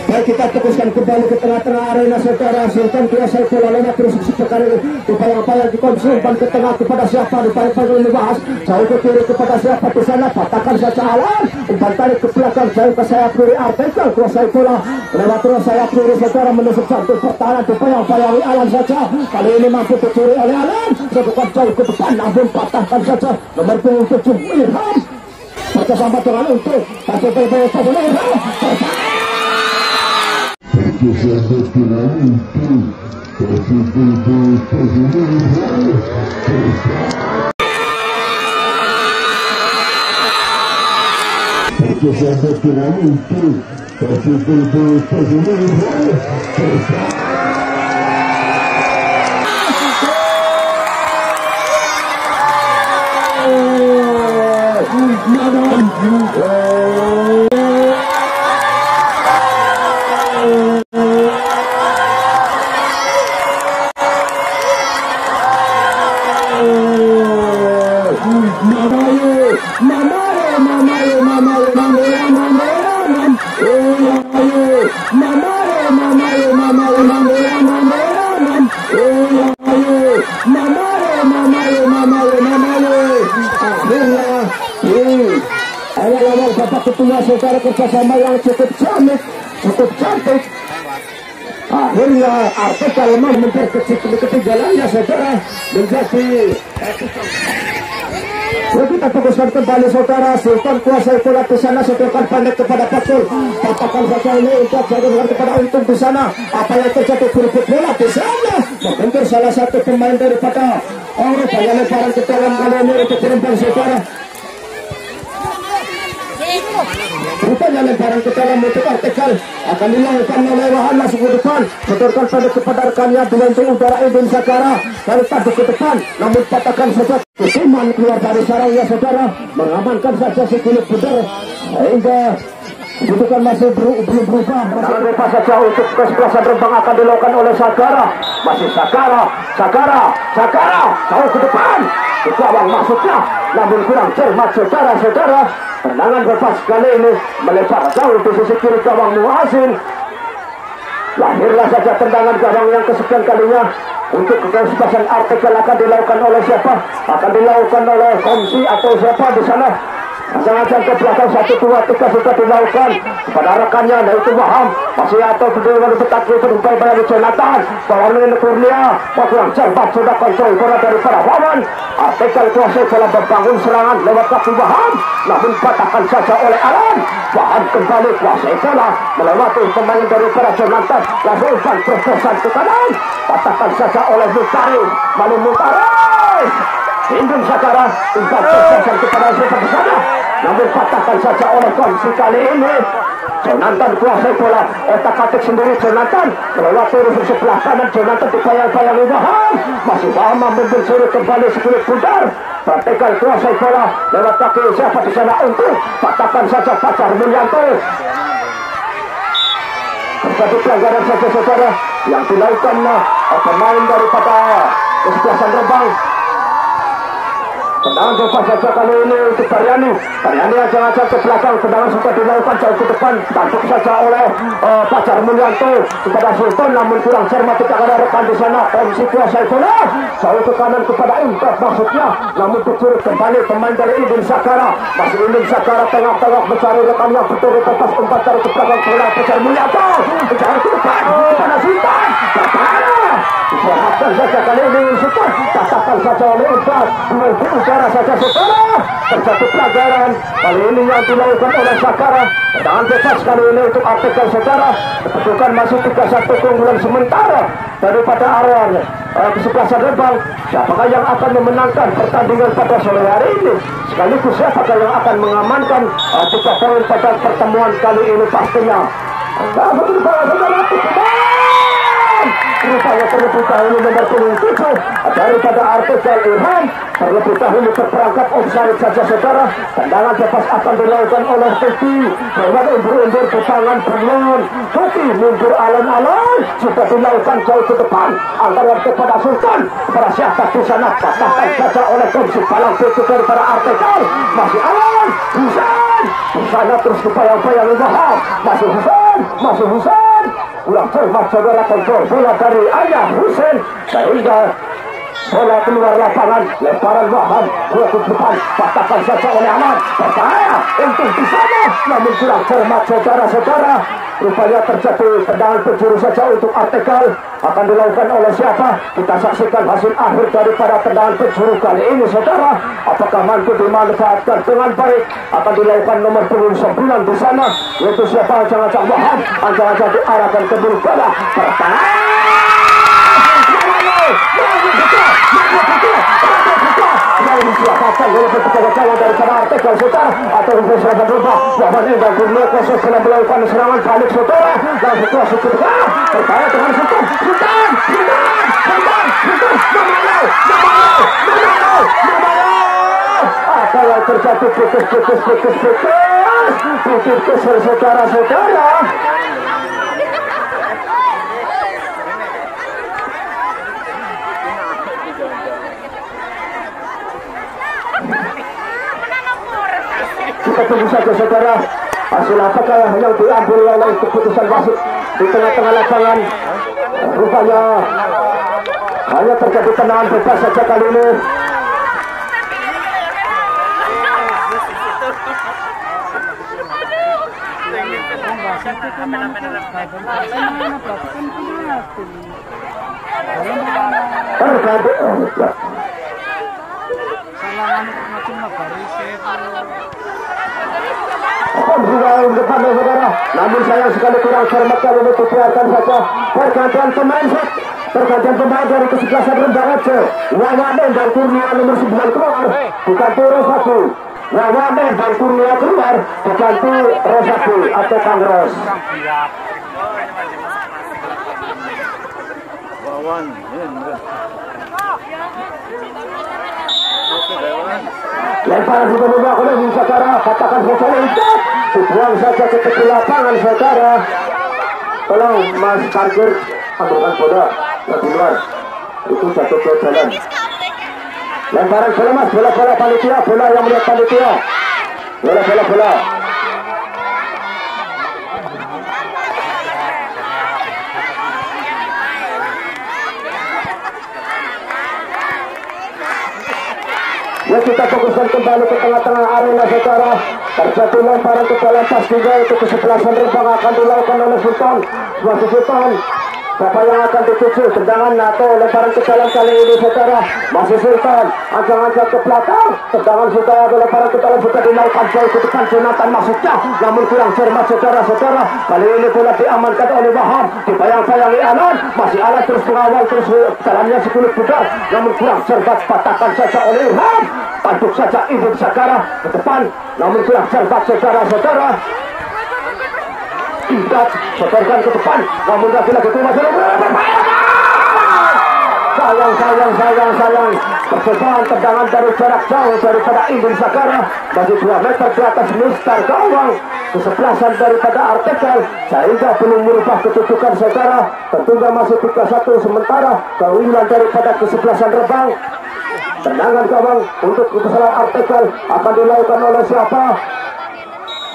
Baik, kita teruskan kembali ke tengah-tengah arena saudara. Sultan kuasai bola lewat terus sepekan ini. Upaya-upaya dikonsumsi umpan ke tengah kepada siapa? Upaya-upaya dibahas jauh ke kiri kepada siapa di sana? Patahkan saja Alan. Umpan tarik ke belakang jauh ke sayap kiri Artegal kuasai bola lewat terus sayap kiri saudara menusuk jantung pertahanan. Upaya-upaya Alan saja. Kali ini mampu dicuri oleh Alan. Sebukan jauh ke depan namun patahkan saja nomor 7 Irham. Bersama dengan untuk pasal Irham. Saudara kerjasama yang cukup cantik. Akhirnya Artegal memperkecil ketinggalannya saudara menjadi. Kita teruskan kembali saudara. Sultan kuasai bola di sana, setorkan pendek kepada Bakul. Patahkan saja ini untuk jalan kepada Untung di sana. Apa yang terjadi berebut bola di sana? Mungkin salah satu pemain daripada banyak lemparan ke dalam kali ini untuk Rembang saudara. Rupanya lemparan ke dalam untuk Artegal akan dilakukan oleh Wahan masuk ke depan, setorkan pendek kepada rekannya dengan udara Edwin Sagara dari tadi ke depan, namun patahkan saja Iman keluar dari sarangnya saudara, mengamankan saja si kulit putih sehingga kedudukan masih belum berubah. Jangan lupa saja untuk kesebelasan Rembang akan dilakukan oleh Sagara. Masih Sagara jauh ke depan ke gawang maksudnya, namun kurang cermat saudara. Tendangan bebas kali ini melebar jauh di sisi kiri gawang Muhasin. Lahirlah saja tendangan gawang yang kesekian kalinya. Untuk kesebelasan Artegal akan dilakukan oleh siapa? Akan dilakukan oleh Komsi atau siapa di sana? Pasang-pasang ke belakang 1, 2, 3 sudah dilakukan kepada rekannya, yaitu Waham. Masih atau berdua berdekat berumpai pada Jonathan. Bawang Kurnia, kurang cermat sudah kontrol bola dari para Wawan. Artegal kuasai dalam membangun serangan lewat kaki Waham, namun patahkan saja oleh Alan. Waham kembali kuasai bola melewati pemain dari para Jonathan. Langsung umpan terobosan ke kanan, patahkan saja oleh Muntaris. Lalu Muntaris Indung Sagara umpan terobosan kepada siapa di sana? namun patahkan saja oleh Komsi kali ini. Jonathan kuasai bola, otak-atik sendiri Jonathan melewati rusuh sebelah kanan. Jonathan dibayang-bayangi Wahab, masih lama mencuri kembali sekulit pudar. Perhatikan kuasai bola lewat kaki siapa di sana untuk patahkan saja Fajar Mulyanto. Terjadi pelanggaran saja saudara yang dilakukan pemain daripada kesebelasan Rembang. Tendangan bebas saja kali ini untuk Karyani ajak-ajak ke belakang. Tendangan sudah dilakukan jauh ke depan, tangkap saja oleh Fajar Mulyanto kepada Sultan, namun kurang cermat tidak ada rekan di sana. Komsi kuasai bola jauh ke kanan kepada Impak maksudnya, namun tercuri kembali pemain dari Indin Sakara. Masih Indin Sakara tengah-tengah mencari rekan yang betul-betul pas umpan taruh ke belakang bola Fajar Mulyanto mencari ke depan kepada Sultan. Diperhatikan saja kali ini Sultan, katakan saja oleh Impak udara saja saudara. Terjadi pelanggaran kali ini yang dilakukan oleh Sakara. Tendangan bebas kali ini untuk artikel saudara. Kedudukan masih 3-1 keunggulan sementara daripada Arwan kesebelasan Rembang. Siapakah yang akan memenangkan pertandingan pada sore hari ini, sekaligus siapakah yang akan mengamankan 3 poin pada pertemuan kali ini pastinya. Rupanya terlebih dahulu nomor 7 daripada artikel Irham terlebih dahulu terperangkap offside saja saudara. Tendangan bebas akan dilakukan oleh Tuti dengan undur-undur ke tangan Berlon. Tuti mundur alon-alon sudah dilakukan jauh ke depan antara kepada Sultan kepada siapa di sana, patahkan saja oleh Komsi Palang Tuti daripada artikel. Masih alon Husain di sana terus dibayang-bayangi Wahab, masih Husain kurang cermat saudara, kontrol bola dari Ayah Husain sehingga bola keluar lapangan. Lemparan Wahab ke depan, patahkan saja oleh Ahmad. Percaya untuk di sana, namun kurang cermat saudara-saudara. Rupanya terjadi tendangan penjuru saja untuk artikel. Akan dilakukan oleh siapa? Kita saksikan hasil akhir daripada tendangan penjuru kali ini saudara. Apakah mampu dimanfaatkan dengan baik? Akan dilakukan nomor 29 di sana, yaitu siapa? Ajang-ajang Wahab, ajang-ajang diarahkan ke bulu bola. Disiapkan oleh penjaga daripada artikel saudara atau serangan rubah. Wahab dan Gurno khusus sedang melakukan serangan balik saudara. Dan setelah seketika bertanya dengan Sultan. Apa yang terjadi? Putus saudara-saudara. Kita tunggu saja saudara, hasil apakah yang diambil oleh keputusan wasit di tengah-tengah lapangan. Rupanya hanya terjadi tendangan bebas saja kali ini. Namun sayang sekali kurang cermat kalau dibiarkan saja. Pergantian pemain dari kesebelasan Rembang Aceh. Wawanen dan Kurnia nomor 9 keluar diganti Rosati. Wawanen dan Kurnia keluar diganti Rosati atau Kang Ros. Lemparan sudah dibuang oleh saudara, katakan saudara itu dibuang saja ke tepi lapangan saudara. Tolong Mas parkir, ambilkan bola di luar, itu jatuh ke jalan. Lemparan bola Mas, bola panitia, bola yang melihat panitia, bola. Ya kita fokuskan kembali ke tengah-tengah arena saudara. Terjadi lemparan ke dalam pas juga itu kesebelasan Rembang akan dilakukan oleh Sultan. Sultan siapa yang akan dituju? Tendangan atau lemparan ke dalam kali ini saudara. Masih Sultan, ajang-ajang ke belakang. Tendangan sudah ada lemparan ke dalam sudah dilakukan jauh ke depan Jonathan maksudnya, namun kurang cermat saudara-saudara. Kali ini bola diamankan oleh Wahab, dibayang-bayangi Alan. Masih Alan terus mengawal terus dalamnya 10 budak, namun kurang cermat, patahkan saja oleh Irham. Tajuk saja Ibn Sakara ke depan, namun kurang cermat saudara-saudara. Tidak setorkan ke depan, namun lagi-lagi itu masih sayang percobaan tendangan dari jarak jauh daripada Ibn Sakara, masih 2 meter di atas mistar gawang kesebelasan daripada Artekel, sehingga belum merubah kedudukan saudara. Tentunya masih 3-1 sementara keunggulan daripada kesebelasan Rembang. Tendangan gawang untuk kesalahan Artekel akan dilakukan oleh siapa?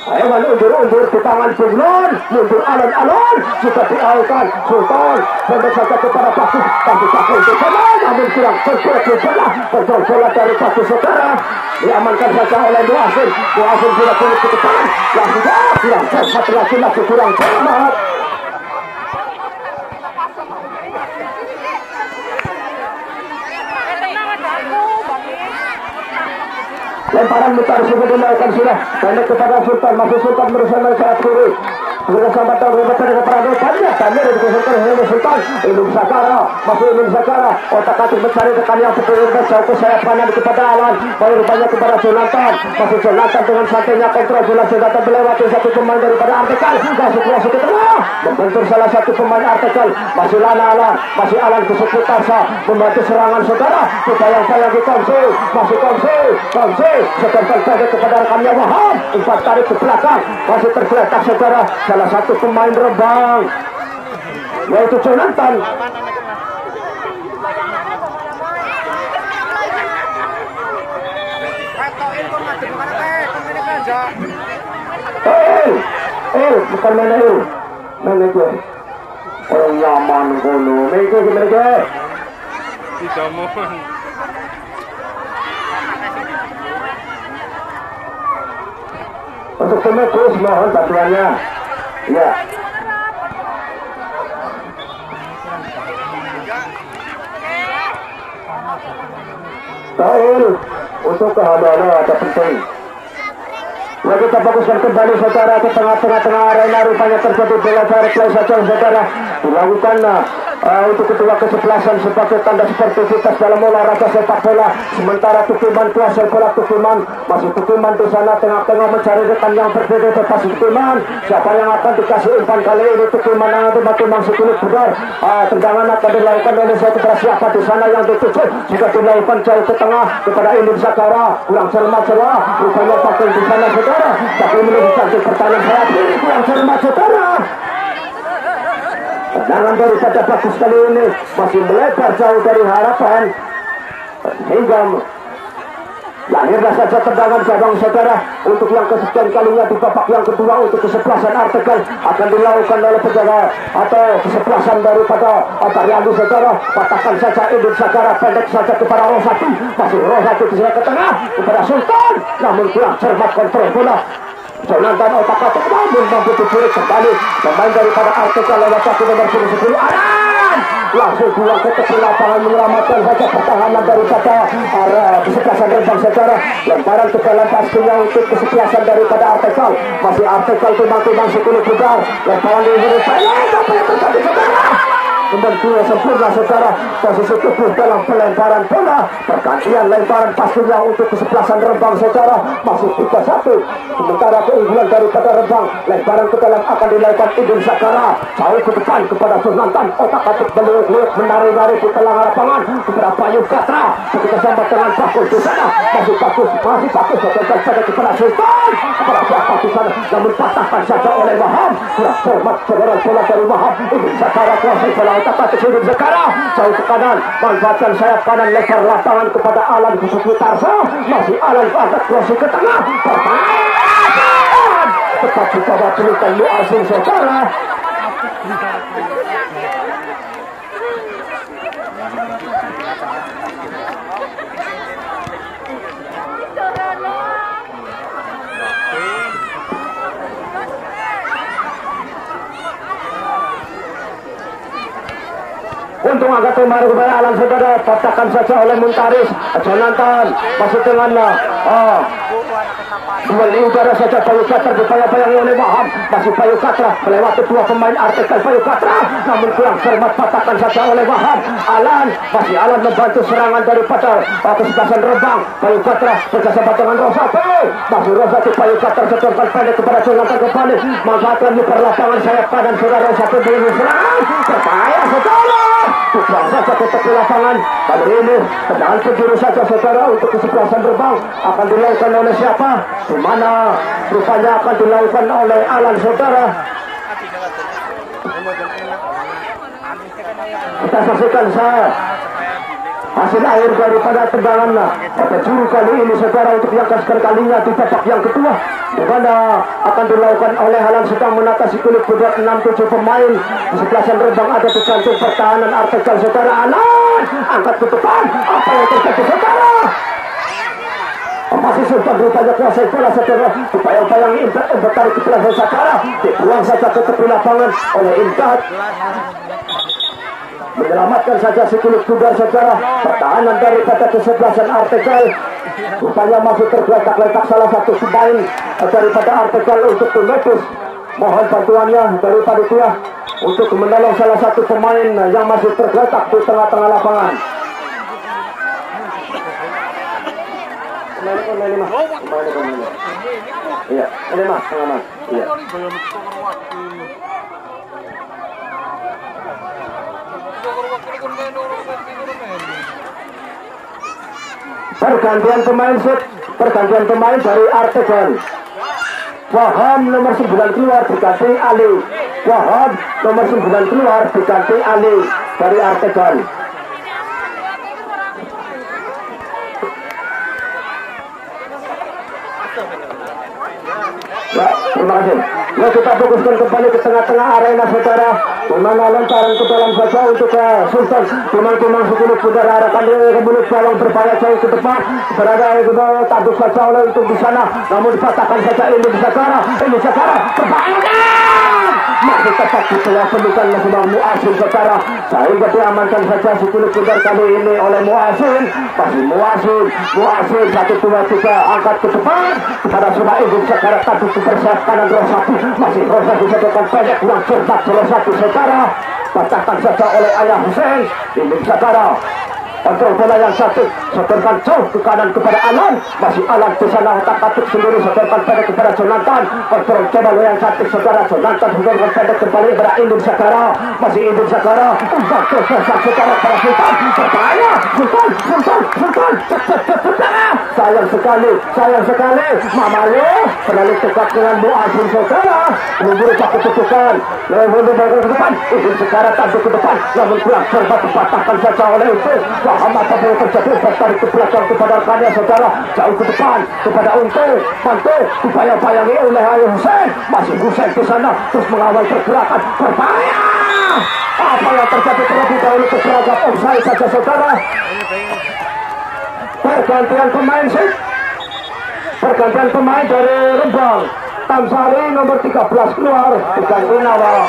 Ayo undur di tangan Bunglon, mundur alon-alon, sudah dialihkan Sultan, pendek saja kepada Bagus, tapi Bagus untuk bola, namun kurang kontrol bola dari Bagus saudara, diamankan saja oleh Muasin sudah boleh ke depan, kurang cermat lagi kurang cermat. Lemparan mutar sudah dilakukan sudah, pendek kepada Sultan, masih Sultan bersama sayap kiri, bersama tahun kepada peradukannya, tanya dari Sultan oleh Sultan, Ibn Sakara, masih Ibn Sakara, otak-atik mencari tekan yang betul jauh ke sayap kanan kepada Alan, baru banyak kepada Jonathan, masih Jonathan dengan santainya kontrol bola sudah melewati satu pemain daripada Artekel, masuk ke tengah, membentur salah satu pemain Artekel, masih Alan, masih Alan ke seputar membantu serangan saudara, bayang-bayang di Komsi, masih Komsi, sebentar saja kepada rekannya Wahab, umpan tarik ke belakang, masih tergeletak saudara, salah satu pemain Rembang, yaitu Jonathan. Bukan mana gue. Orang nyaman kono, mereka. Tidak mohon. Untuk terus mohon bantuannya. Ya. Tahu untuk kehadiran ada penting. Ya, kita fokuskan kembali saudara ke tengah arena, rupanya terjadi bola tarik play saja saudara dilakukan untuk kedua kesebelasan sebagai tanda sportivitas dalam olahraga sepak bola. Sementara Tukiman kuasai bola, Tukiman masih Tukiman di sana tengah-tengah mencari rekan yang berbeda bebas Tukiman. Siapa yang akan dikasih umpan kali ini? Tukiman yang ada Tukiman sekilik bugar. Tendangan akan dilakukan oleh siapa di sana yang dituju juga dilakukan jauh ke tengah kepada Ibn Sakara, kurang cermat rupanya pakai di sana saudara, tapi menjadi satu pertanyaan saya ini kurang cermat saudara. Tendangan daripada Bagus kali ini masih melebar jauh dari harapan, hingga lahirlah saja tendangan gawang saudara untuk yang kesekian kalinya di babak yang kedua untuk kesebelasan Artekel akan dilakukan oleh penjaga atau kesebelasan daripada Tariandu saudara. Patahkan saja Ibn Sakara, pendek saja kepada Rosati, masih Rosati di ke tengah kepada Sultan, namun kurang cermat kontrol bola. Jonathan otak-atik namun mampu dicuri kembali pemain daripada Artekel lewat kaki nomor 10 Aran langsung buang ke tepi lapangan menyelamatkan saja pertahanan daripada kesebelasan Rembang saudara. Lemparan ke dalam pastinya untuk kesebelasan daripada Artekel, masih Artekel timang-timang sekuluk bugar, lemparan di Indonesia apa yang terjadi saudara? Membentuk sempurna saudara, posisi tubuh dalam pelemparan bola, pergantian lemparan pastinya untuk kesebelasan Rembang saudara, masih 3-1. Sementara keunggulan daripada Rembang, lemparan ke dalam akan dilakukan Ibn Sakara, jauh ke depan kepada Jonathan, otak-atik beliau menari-nari di tengah lapangan kepada Bayu Katra, ketika sampai dengan Bagus di sana, masih Bagus sebentar saja kepada Sultan, kepada siapa di sana, namun patahkan saja oleh Wahab, kurang cermat saudara bola dari Wahab. Ibn Sakara kuasai bola otak-atik Ibn Sakara, jauh ke kanan, manfaatkan sayap kanan, lebar lapangan kepada Alan ke sekitar masih Alan agak crossing ke tengah, tepat dicoba berikan Muasin saudara. Untung agak kemarin kepada Alan saudara, patahkan saja oleh Muntaris. Jonathan masuk dengannya Dijual di udara saja Bayu Katra, dipayang-payangi oleh Wahab. Masih Bayu Katra melewati dua pemain artikel Bayu Katra, namun kurang cermat, patahkan saja oleh Wahab. Alan, masih Alan membantu serangan daripada kesebelasan Rembang. Bayu Katra bekerjasama dengan Rosati, masih Rosati. Bayu Katra setorkan pendek kepada Jonathan kembali, manfaatkan lebar lapangan sayap kanan saudara. Rosati belum serangan, berbahaya saudara. Tujuan saja ke tepi lapangan. Kali ini tendangan penjuru saja saudara untuk kesebelasan Rembang. Akan dilakukan oleh siapa? Di mana rupanya akan dilakukan oleh Alan saudara. Kita saksikan hasil akhir daripada tendangan penjuru kali ini saudara untuk yang kalinya di babak yang kedua, di mana akan dilakukan oleh Alan sedang menatasi kulit kuda 6-7 pemain. Di sebelasan Rembang ada di jantung pertahanan artikel saudara. Alan angkat ke depan, apa yang terjadi saudara? Masih Sultan rupanya kuasai bola saudara. Upaya-upaya Imdad bertarik ke belakang saudara, dibuang saja ke tepi lapangan oleh Imdad. Menyelamatkan saja si kulit kuda saudara. Pertahanan daripada kesebelasan artikel rupanya masih tergeletak-letak salah satu pemain daripada artikel untuk Tumetus. Mohon bantuannya daripada dia untuk menolong salah satu pemain yang masih tergeletak di tengah-tengah lapangan. Iya, ini mas, tengah mas. Iya. Pergantian pemain dari Artegan. Wahab nomor 9 keluar diganti Ali. Wahab nomor 9 keluar diganti Ali dari Artegan. Ya, terima kasih. Ya, kita fokuskan kembali ke tengah-tengah arena saudara. Dimana lontaran ke dalam saja untuk Sultan. Timang-timang sepuluh saudara arahkan dia ke mulut gawang berbahaya jauh ke depan. Berada di bawah tanduk saja oleh untuk di sana. Namun dipatahkan saja ini Sakara. Berbahaya. Masih tetap di bawah pelukan Nasional Muasin saudara. Sehingga diamankan saja sepuluh saudara kali ini oleh Muasin. Masih Muasin 1, 2, 3 angkat ke depan kepada Suma Ibu Sakara tanduk bersayap kanan Rosati. Masih Rosati sedekat pendek kurang cermat Rosati saudara. Patahkan saja oleh Ayah Hussein. Ini Sakara kontrol bola yang satu, setorkan jauh ke kanan kepada Alan. Masih Alan di sana otak-atik sendiri, setorkan pendek kepada Jonathan. Kontrol bola yang cantik saudara. Jonathan setorkan pendek kembali kepada Indun Sakara. Masih Indun Sakara umpan tersesak saudara pada Sultan. Berbahaya Sultan. Sayang sekali Mamalu terlalu dekat dengan Muasin saudara. Memburu pakai ketukan. Memburu ke depan. Indun Sakara tanduk ke depan. Namun pulang serba dipatahkan saja oleh itu. Apa yang terjadi bertarik ke belakang kepada rekannya saudara, jauh ke depan kepada Mantu upaya-upayangi oleh Ayah Hussein. Masih Hussein di sana terus mengawal pergerakan. Berbahaya. Apa yang terjadi terlebih dahulu ke seragam offside saja saudara. Pergantian pemain dari Rembang. Tamsari nomor 13 keluar diganti Nawa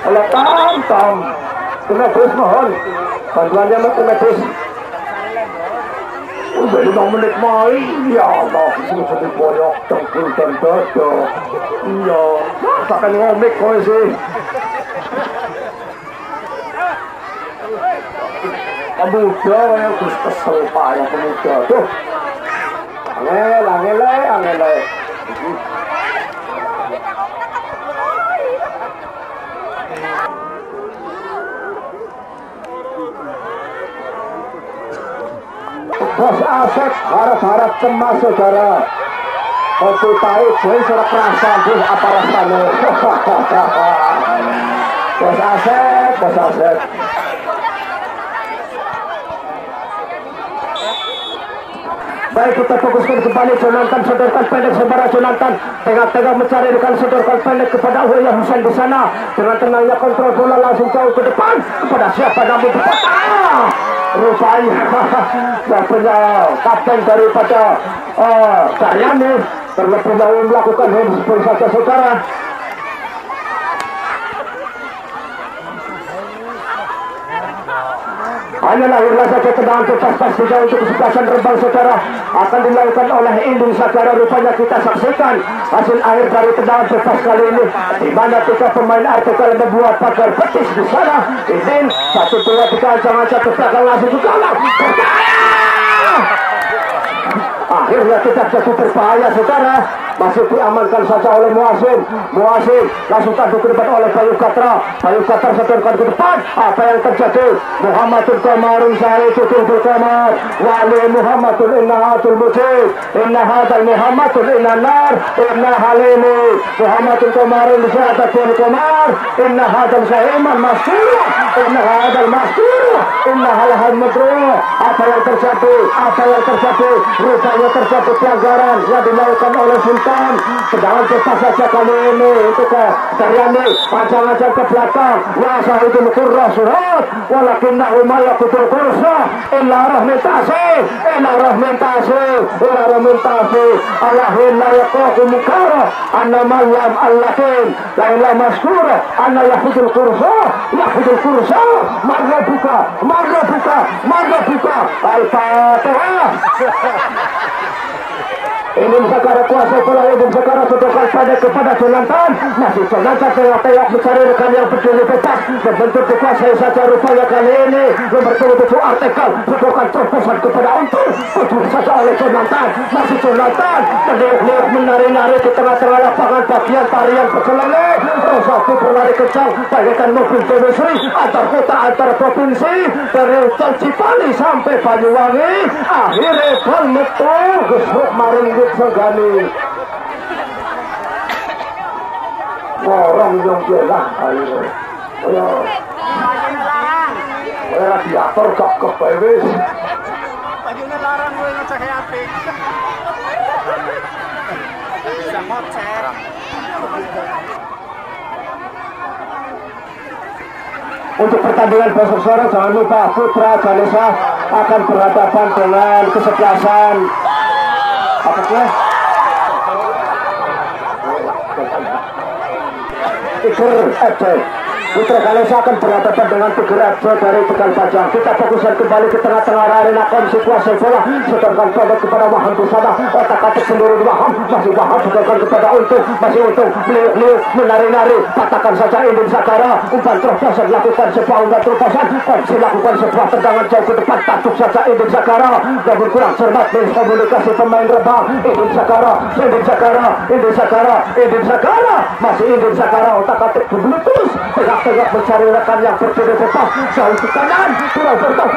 oleh Tam. Medis mohon bantuannya medis. Udah 5 menit main. Ya Allah, sudah diboyok dengkul dan dada. Iya, takkan ngomik kau sih. Pemuda yang terus kesel payah pemuda. Tuh, angel. Bos Asep harap-harap cemas saudara. Kopi tahu jadi suara perasaan apa rasanya. Bos Asep. Baik, kita fokuskan kembali. Jonathan sodorkan pendek sembara Jonathan. Tengah-tengah mencari rekan sodorkan pendek kepada Ayah Hussein di sana. Dengan tenangnya kontrol bola langsung jauh ke depan kepada siapa namun dipotong. Rupanya kapten daripada Karyani terlebih dahulu melakukan handspring saja saudara. Hanya lahirlah saja tendangan bebas pastinya untuk kesebelasan Rembang saudara. akan dilakukan oleh Indung Sagara. Rupanya kita saksikan hasil akhir dari tendangan bebas kali ini, di mana tiga pemain Artegal membuat pagar betis di sana. Izin 1-2-3 ancang-ancang ke belakang langsung ke gawang. Akhirnya tidak jadi berbahaya, saudara. Masih diamankan saja oleh Muasim. Muasim langsung tanduk ke depan oleh Bayu Katra. Bayu Katra setorkan ke depan. Apa yang terjadi? Muhammadul Qamarun Syahid Tudul Qamar Wali Muhammadul Innahatul Mujib Inna Hadal Muhammadul Inna Nar Inna Halini Muhammadul Qamarun Syahid Qamar Inna Hadal Syahiman Masur Inna Hadal Masur Inna Halahal Madru. Apa yang terjadi? Apa yang terjadi? Rupanya terjadi pelanggaran yang dilakukan oleh Sultan. Sedangkan bebas saja kali ini untuk Daryani ancang-ancang ke belakang. Wa sahidul qurra surat walakinnahu malakutul kursa illa rahmitasi illa rahmitasi illa rahmitasi Allahin la yaqaku mukara anna malam allahin la ilah maskura anna yahudul kursa marra buka Al-Fatihah. Indung Sagara kuasa bola. Indung Sagara sedokan pada kepada Jonathan. Masih Jonathan tengah-tengah mencari rekan yang berdiri bebas. Berbentuk dikuasai saja rupanya kali ini. Nomor 27 Artegal sedokan terpusat kepada Untung. Tujuh saja oleh Jonathan. Masih Jonathan meniup-niup menari-nari di tengah-tengah lapangan bagian tarian pecelele. Rosafi berlari kencang bagaikan mobil Demisri antar kota antar provinsi dari Tol Cipali sampai Banyuwangi. Akhirnya gol metu gesuk maring Segani orang yang jelas ayo radiator gak kebewis Bajunya larang gue ngecek hati. Bisa ngocek. Untuk pertandingan besok sore jangan lupa Putra Janesa akan berhadapan dengan kesebelasan apa Tiger FC. Putra Janesa akan berhadapan dengan Tiger FC dari Tegal Pajang. Kita fokuskan kembali ke tengah-tengah arena kondisi kuasa bola. Sedangkan pendek kepada Waham di sana. Otak-atik sendiri Waham. Masih Waham sedangkan kepada Untung. Masih Untung. Beliau menari-nari. Patahkan saja Indung Sagara. Umpan terobosan lakukan sebuah umpan terobosan. Kondisi lakukan sebuah tendangan jauh ke depan. Tatuk saja Indung Sagara. Namun kurang cermat komunikasi pemain Rembang. Indung Sagara. Masih Indung Sagara. Otak-atik berblutus. Tegak-tegak mencari rekan yang berdiri bebas. Jauh ke kanan. Kurang bertau.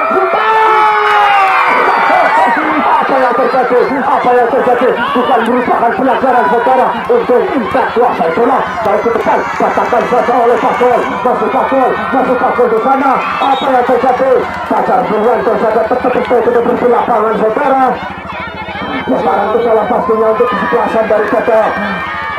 Apa yang terjadi? Bukan merupakan pelanggaran saudara. Untuk impact kuasa bola. Jauh ke depan. Patahkan saja oleh Fakul. Masuk Fakul di sana. Apa yang terjadi? Fajar Burwanto saja tetap-tetap di lapangan saudara. Sekarang itu salah pastinya untuk kesebelasan daripada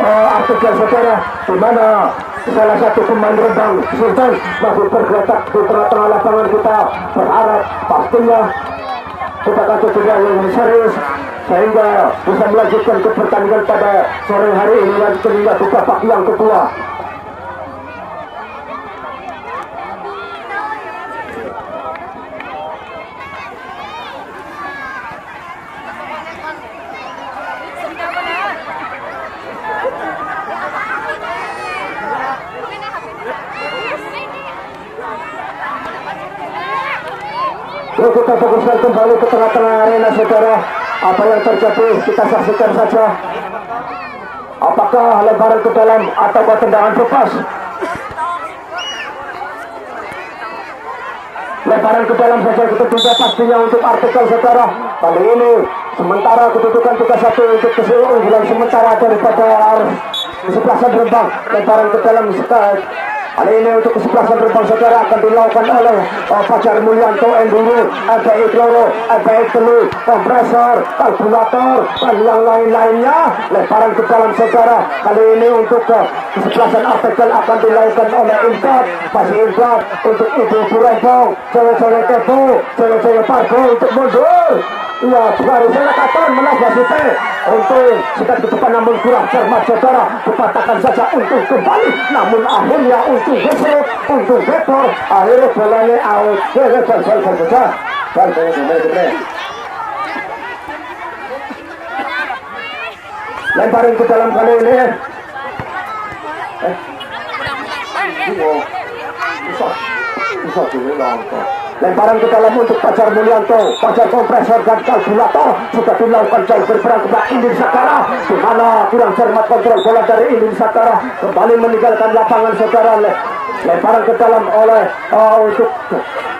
Artegal saudara, di mana salah satu pemain Rembang Sultan masih bergerak di tengah-tengah lapangan. Kita berharap pastinya kita kasih juga yang serius sehingga bisa melanjutkan ke pertandingan pada sore hari ini dan sehingga ke babak yang kedua. Kita fokuskan kembali ke tengah-tengah arena saudara. Apa yang terjadi kita saksikan saja. Apakah lemparan ke dalam atau tendangan bebas? Lemparan ke dalam saja kita tunda pastinya untuk Artegal saudara. Kali ini sementara kedudukan 3-1 untuk keunggulan sementara daripada kesebelasan Rembang. Lemparan ke dalam sekali. Kali ini untuk kesebelasan Rembang saudara akan dilakukan oleh Fajar Mulyanto, Enduro, LPI Kloro, LPI Telu, kompresor, kalkulator, dan yang lain-lainnya. Lemparan ke dalam saudara. Kali ini untuk kesebelasan Artegal akan dilakukan oleh Impat. Masih Impat untuk ibu-ibu Rembang, cewek-cewek Tebu, cewek-cewek Pargo untuk mundur. Ya, baru saya katakan menagas itu untuk sedang ke depan namun kurang cermat saudara. Dipatahkan saja untuk kembali namun akhirnya untuk gesek, untuk vektor. Akhirnya bolanya out. Selesai saja. lemparin ke dalam kali ini. Bisa dulu langkah. Lemparan ke dalam untuk Fajar Mulyanto, Fajar kompresor dan kalkulator sudah dilakukan jauh berperang kepada Indin Sakara, di mana kurang cermat kontrol bola dari Indin Sakara kembali meninggalkan lapangan saudara. Lemparan ke dalam oleh untuk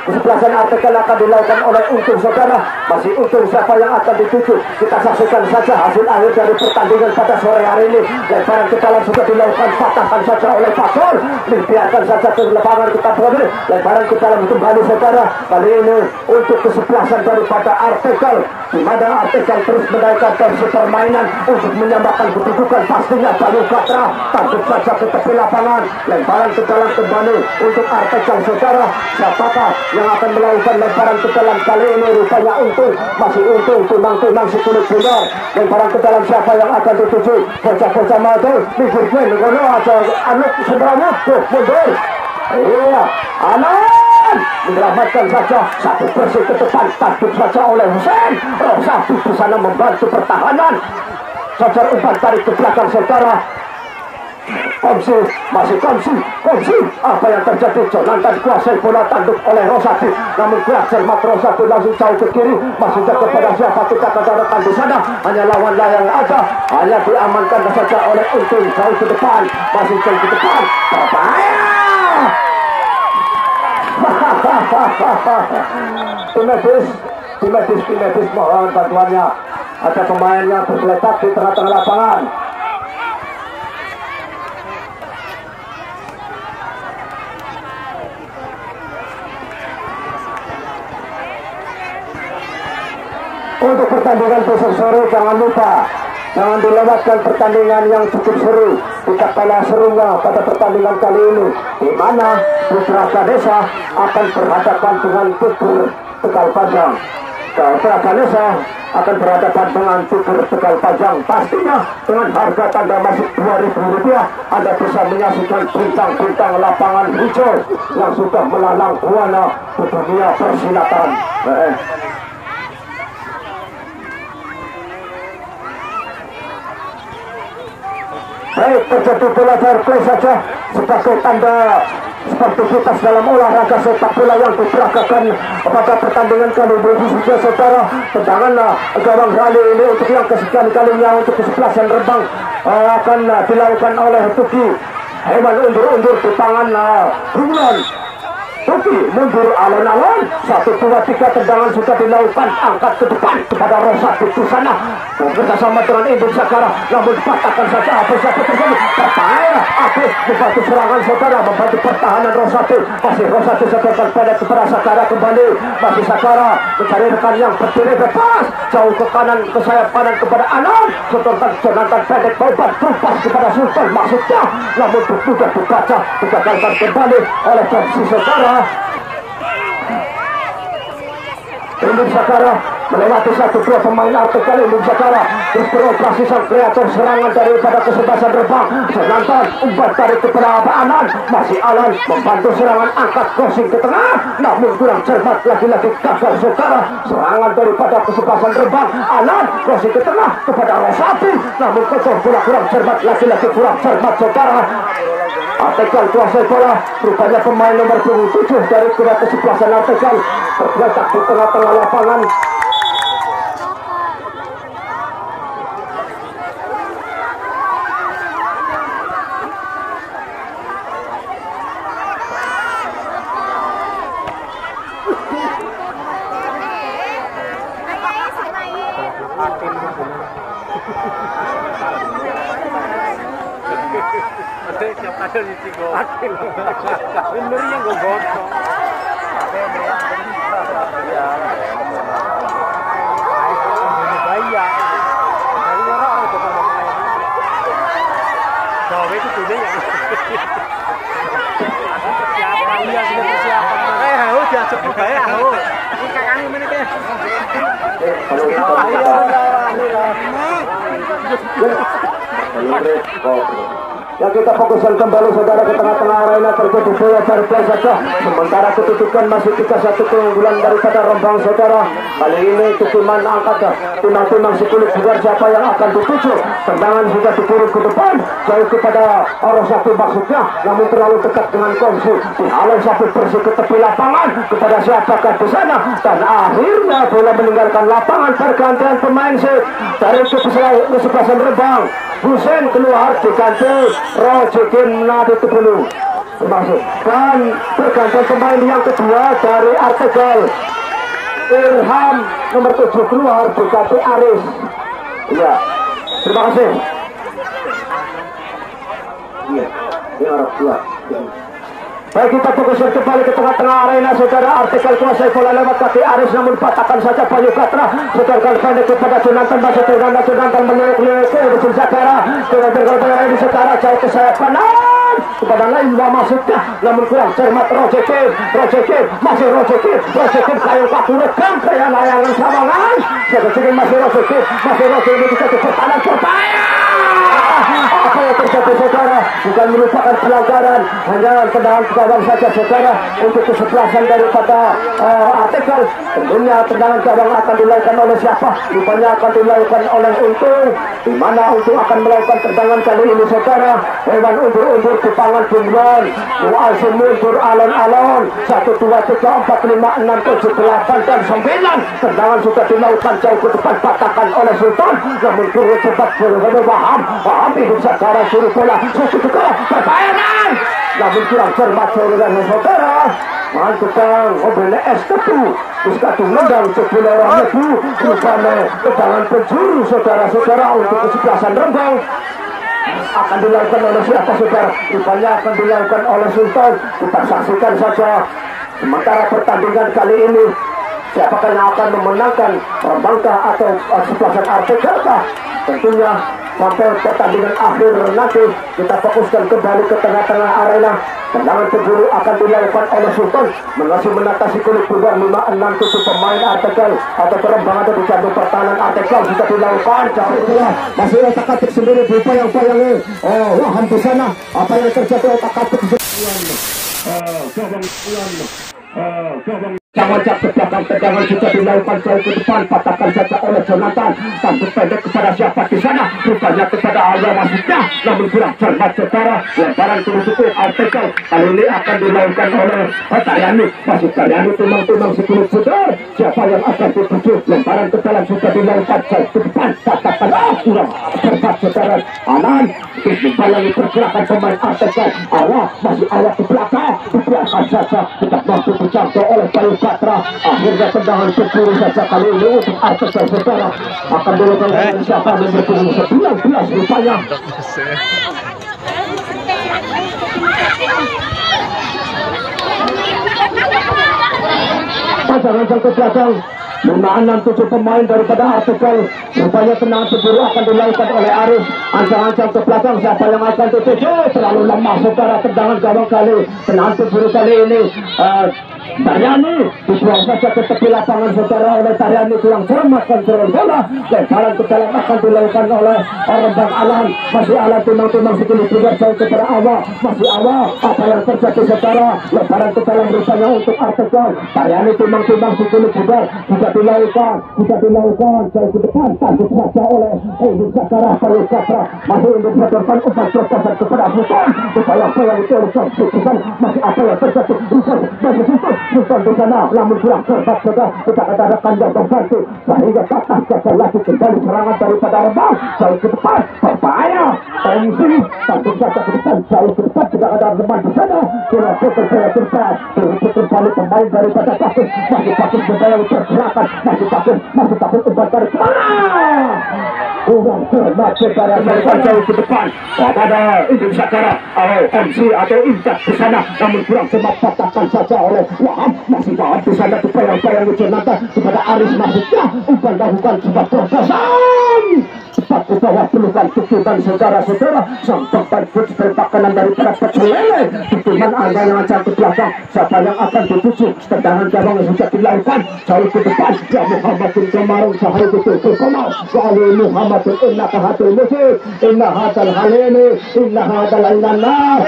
kesebelasan artikel akan dilakukan oleh Untung saudara. Masih Untung siapa yang akan dituju, kita saksikan saja hasil akhir dari pertandingan pada sore hari ini. Lemparan ke dalam sudah dilakukan, patahkan saja oleh Fakol, dibiarkan saja ke lapangan kita berani. Lemparan ke dalam kembali saudara, kali ini untuk kesebelasan daripada artikel, di mana artikel terus menaikkan tensi permainan untuk menyamakan kedudukan. Pastinya Bayu Gatra takut saja ke tepi lapangan. Lemparan ke dalam kembali untuk artikel saudara. Siapakah yang akan melakukan lemparan ke dalam kali ini? Rupanya Untung, masih Untung, tunang-tunang si kulit bundar. Lemparan ke dalam siapa yang akan dituju? Bocah-bocah mati, mikirnya ngono aja, anak sebenarnya mundur. Iya, anak menyelamatkan saja, satu bersih ke depan, takut saja oleh Hussein. Rosati di sana membantu pertahanan. Sajar umpan tarik ke belakang saudara. Komsi, masih komsi. Apa yang terjadi? Jonathan kuasai bola, tanduk oleh Rosati. Namun gerak cermat Rosati langsung jauh ke kiri. Masuknya kepada siapa? Kita kedatangan di sana. Hanya lawan yang ada. Hanya diamankan saja oleh Untung. Jauh ke depan. Masih jauh ke depan. Berbahaya. Tim medis mohon bantuannya. Ada pemain yang tergeletak di tengah-tengah lapangan. Untuk pertandingan besok sore jangan lupa, jangan dilewatkan pertandingan yang cukup seru. Kita kalah serunya pada pertandingan kali ini, di mana Putra Ganesha akan berhadapan dengan Tukur Tegal Panjang. Putra Ganesha akan berhadapan dengan Tukur Tegal Panjang. Pastinya dengan harga tanda masuk Rp2.000 Anda bisa menyaksikan bintang-bintang lapangan hijau yang sudah melalang buana di dunia persilatan. Baik, terjadi bola fair saja sebagai tanda sportivitas dalam olahraga sepak bola yang diperagakan pada pertandingan kali ini juga saudara. Tendangan gawang rally ini untuk yang kesekian kalinya untuk kesebelasan Rembang akan dilakukan oleh Tuki. Hewan undur-undur di tangan Bunglon. Tuki mundur alon-alon. 1, 2, 3 tendangan sudah dilakukan, angkat ke depan kepada Rosati di sana bersama dengan Indin Sakara, namun patahkan saja apa siapa tersebut. Berbahaya, Agus membantu serangan saudara, membantu pertahanan Rosati. Masih Rosati setelkan pendek kepada Sakara kembali. Masih Sakara mencari rekan yang berdiri bebas, jauh ke kanan, ke sayap kanan kepada Anon. Setelkan Jonathan pendek bauban terupas kepada Sultan maksudnya, namun sudah dibaca, digagalkan kembali oleh Persi saudara. Indin Sakara melewati 1-2 pemain artikel. Indin Sakara terus beroperasi sang kreator serangan daripada kesebelasan Rembang. Jonathan umpan tarik kepada Anan. Masih Alan membantu serangan, angkat crossing ke tengah, namun kurang cermat, lagi-lagi gagal saudara. Serangan daripada kesebelasan Rembang. Anan crossing ke tengah kepada Rosati, namun kocok bola kurang cermat, lagi-lagi kurang cermat saudara. Artikel kuasai bola, rupanya pemain nomor 27 dari kedua kesebelasan Artikel tergeletak di tengah-tengah lapangan. Tiap ada di tiga. Bener yang gue gotong. Ya. Bayar. Dari orang itu kalau main. Kau itu tuh dia. Siapa dia sudah persiapan? Harus diajak juga ya. Ini kakaknya mana ke? yang kita fokuskan kembali saudara ke tengah-tengah arena terjadi bola tarik saja. Sementara kedudukan masih 3-1 keunggulan daripada Rembang saudara. Kali ini tukiman angkat timang-timang si kulit bugar siapa yang akan dituju. Tendangan sudah dikirim ke depan jauh kepada arah satu maksudnya, namun terlalu dekat dengan kongsi. Dihalau satu bersih ke tepi lapangan kepada siapakah di sana, dan akhirnya bola meninggalkan lapangan. Pergantian pemain dari kesebelasan Rembang. Husein keluar diganti Rojekin Nadi Tebulu termasuk, dan pergantian pemain yang kedua dari Artegel Irham nomor 7 keluar diganti Aris. Iya, terima kasih. Iya, ini orang tua. Baik, kita fokuskan kembali ke tengah-tengah arena saudara. Artikel kuasai bola lewat kaki Aris, namun patahkan saja Bayu Katra. Setorkan pendek kepada Jonathan, masih Jonathan menyeluk-nyeluk ke Sakara. Jonathan ini secara jauh ke sayap kanan kepada Lainwa maksudnya, namun kurang cermat Rojekin kayu kaku rekam kayak layangan sawangan. Sekarang masih Rojekin ini bisa kecepatan berbahaya. Apa yang terjadi saudara? Bukan merupakan pelanggaran, hanya tendangan ke gawang saja saudara untuk kesebelasan daripada Artikel. Tentunya tendangan gawang akan dilakukan oleh siapa? Rupanya akan dilakukan oleh Untung, di mana Untung akan melakukan tendangan kali ini saudara. Hewan undur-undur di pangan bunglon, Mu'asim mundur alon-alon. 1, 2, 3, 4, 5, 6, 7, 8 dan 9. Tendangan sudah dilakukan jauh ke depan, patahkan oleh Sultan, namun turun cepat Waham hidup sekarang suruh bola susu juga perbayanan, namun kurang cermat saudara. Mantukang mobilnya S1 bisa menendang sebelah orang itu rupanya tendangan penjuru saudara-saudara untuk kesebelasan Rembang. Akan dilakukan oleh siapa saudara? Rupanya akan dilakukan oleh Sultan. Kita saksikan saja. Sementara pertandingan kali ini, siapakah yang akan memenangkan Rembangkah atau kesebelasan Artegelkah? Tentunya sampai pertandingan akhir nanti kita fokuskan kembali ke tengah-tengah arena. Tendangan penjuru akan dilakukan oleh Sultan, masih menatasi kulit bubar 5, 6, 7 pemain Artegel atau Rembang ada di jantung pertahanan Artegel sudah dilakukan. Masih otak-atik sendiri diupayang-payangi. Waham di sana. Apa yang terjadi otak-atik Jangan jatuh belakang, tendangan sudah dilakukan jauh ke depan, patahkan saja oleh Jonathan. Tanduk pendek kepada siapa di sana? Rupanya kepada Arya maksudnya, namun kurang cermat saudara. Lemparan ke Artegel kali ini akan dilakukan oleh Taryani. Masih Taryani timang-timang sepuluh putar. Siapa yang akan dituju? Lemparan ke dalam sudah dilakukan jauh ke depan, patahkan kurang cermat saudara. Anan dibayangi pergerakan pemain Artegel. Arya masih ayat ke belakang, dibiarkan saja tidak mampu dijangkau oleh Bayu Katra. Akhirnya tendangan penjuru saja kali ini untuk Artegel saudara. Akan dilakukan oleh siapa yang berpuluh 19 rupanya. Pasangan ke belakang 5, 6, 7 pemain daripada Artegel. Rupanya tendangan penjuru akan dilakukan oleh Aris. Ancang-ancang ke belakang siapa yang akan dituju? Terlalu lemah saudara tendangan gawang kali. Tendangan penjuru kali ini Taryani dibuang saja ke tepi lapangan saudara oleh Taryani, kurang cermat kontrol bola. Lemparan ke dalam akan dilakukan oleh Rembang Alan. Masih Alan timang-timang segini juga jauh kepada awal. Masih awal. Apa yang terjadi saudara? Lemparan ke dalam rupanya untuk Artegel. Taryani timang-timang segini juga dilakukan jauh ke depan. Tanduk saja oleh Sakara Bayu Katra. Masih untuk menentukan umpan proposan kepada Sultan. Upaya yang itu masih apa yang terjadi? Masih Sultan di sana, namun kurang cermat saja. Kita ada rekan yang membantu sehingga patah saja lagi kembali serangan daripada Rembang jauh ke depan. Berbahaya tensi, tanduk saja ke depan jauh ke depan. Tidak ada teman di sana. Kira cepat terus kembali pemain daripada Bagus. Masih Bagus membayang pergerakan. Masih Bagus umpan dari mana? Kurang cermat saudara mereka jauh ke depan. Ada Indra Sakara MC atau Indah di sana, namun kurang cermat patahkan saja oleh Waham. Masih Waham di sana dipayang-payang Jonathan kepada Aris maksudnya umpan lakukan sebuah terobosan. cepat ke bawah pelukan tutupan saudara-saudara. Sang pemban putus berpakanan dari para pecelele. Tutupan angga yang akan ke belakang. Siapa yang akan dituju? Tendangan gawang yang sudah dilakukan. Jauh ke depan. Ya Muhammadun Kamarun sahari betul berkomal. Wali Muhammadun inna kahatul musik. Inna hadal halini. Inna hadal inanar.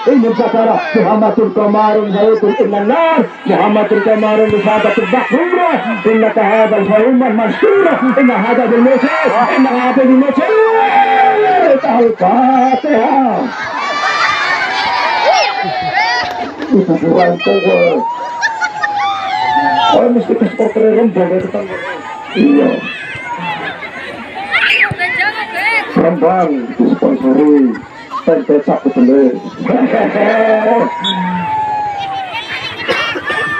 Ini saudara Muhammadun Kamarun sahari inanar. Muhammadun Kamarun sahabatul bakrura. Inna kahadal fayuman masyura. Inna hadal musik. Inna hadal musik. Al-Fatihah. Itu bukan pokok. Oh, mesti ke supporter Rembang ya tetangga. Iya. Rembang disponsori tempe sapu beler.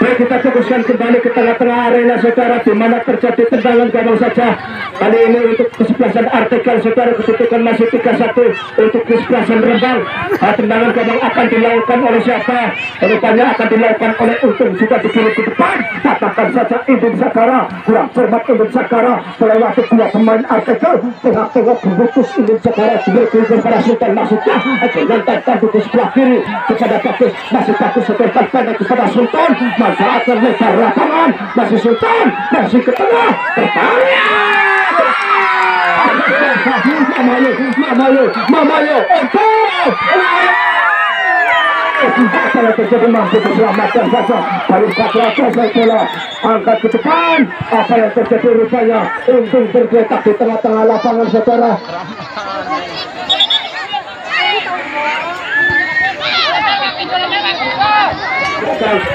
Baik, kita teruskan kembali ke tengah-tengah arena saudara, di mana terjadi tendangan gawang saja. Kali ini untuk kesebelasan Artegal saudara, kedudukan masih 3-1 untuk kesebelasan Rembang. Tendangan gawang akan dilakukan oleh siapa? Rupanya akan dilakukan oleh Untung, sudah dikirim ke depan. Katakan saja Indun Sagara, kurang cermat Indun Sagara melewati dua pemain Artegal. Tengah-tengah berbutus Indun Sagara diberikan kepada Sultan maksudnya. Jangan di sebelah kiri kepada Bagus, masih Bagus setorkan pendek kepada Sultan. Manfaatkan lebar lapangan, masih Sultan, masih ke tengah, berbahaya. Mamayo, apa yang terjadi mampu diselamatkan saja. Baru Patra selesai bola, angkat ke depan. Apa yang terjadi rupanya Untung tergeletak di tengah-tengah lapangan saudara.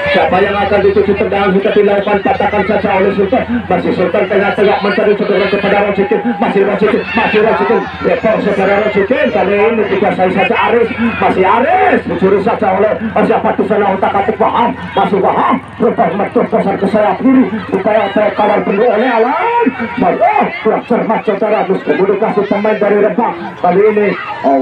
Siapa yang akan dituju tendangan sudah dilakukan, katakan saja oleh Sultan. Masih Sultan tengah-tengah mencari saudara kepada Rojikin. Masih Rojikin. Lepas saudara Rojikin. Kali ini dikuasai saja Aris. Masih Aris dicuri saja oleh siapa di sana otak-atik Waham. Masih Waham lepas mencoba ke sayap kiri supaya kawan penuh oleh Alam. Baik, kurang cermat saudara. Terus komunikasi pemain dari Rembang. Kali ini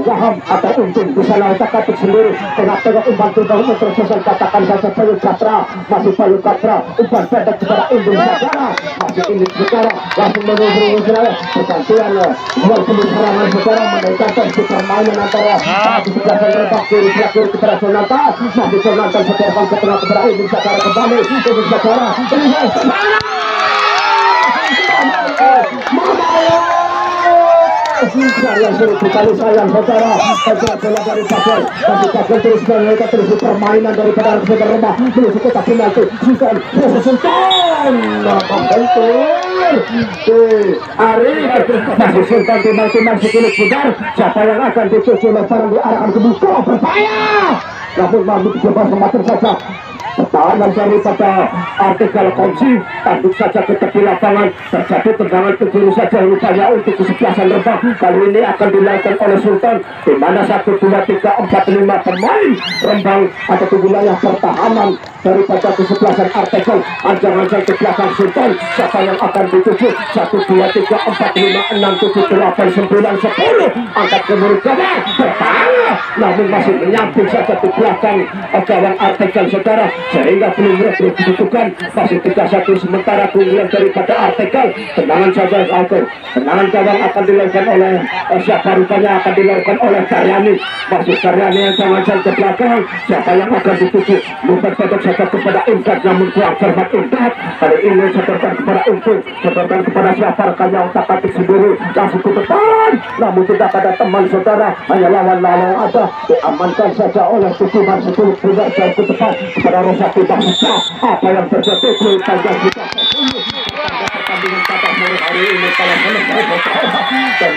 Waham atau Untung di sana otak-atik sendiri. Tengah-tengah umpan tunggal untuk selesai, katakan saja Payu Katra, masih Payu Katra, umpan pendek kepada Indun Sagara, masih Indun Sagara, langsung menuju pergantian buat serangan Sagara menaikkan di permainan antara di sebelah Rembang kiri kepada Sonata, masih Sonata setorkan ke tengah kepada Indun Sagara kembali, Indun Sagara, yang sulit sekali sayang saudara. Bola dari Pavel, tapi Pavel terus menaikkan terus permainan daripada saudara Rembang menuju kotak penalti. Sultan masih Sultan timang-timang sekilik putar. Siapa yang akan dituju lemparan diarahkan ke musuh berbahaya, namun mampu dicoba semakin saja. Pertahanan daripada Artegal Komsi tanduk saja ke tepi lapangan, terjadi tendangan ke kiri saja rupanya untuk kesebelasan Rembang. Kali ini akan dilakukan oleh Sultan, di mana 1, 2, 3, 4, 5 pemain Rembang atau wilayah pertahanan daripada kesebelasan Artegal. Anjang-anjang ke belakang Sultan. Siapa yang akan dituju? 1, 2, 3, 4, 5, 6, 7, 8, 9, 10. Angkat ke murid gawang, bertanya, namun masih menyamping saja di belakang gawang Artegal saudara, sehingga belum dibutuhkan. Masih 3-1 sementara keunggulan daripada Artegal. Tendangan saja tendangan gawang akan dilakukan oleh siapa? Rupanya akan dilakukan oleh Karyani. Masih Karyani yang jangan ke belakang. Siapa yang akan dituju? Bukan pendek saja kepada Imdad, namun kurang cermat Imdad. Kali ini setorkan kepada Untung, setorkan kepada siapa? Rekannya otak-atik sendiri, langsung ke depan, namun tidak ada teman saudara, hanya lawan-lawan ada. Diamankan saja oleh Tujuman Setulik Budak jauh ke depan kepada Rosati Baksita. Apa yang terjadi? Tanda kita pertandingan pada hari ini kalau selesai dan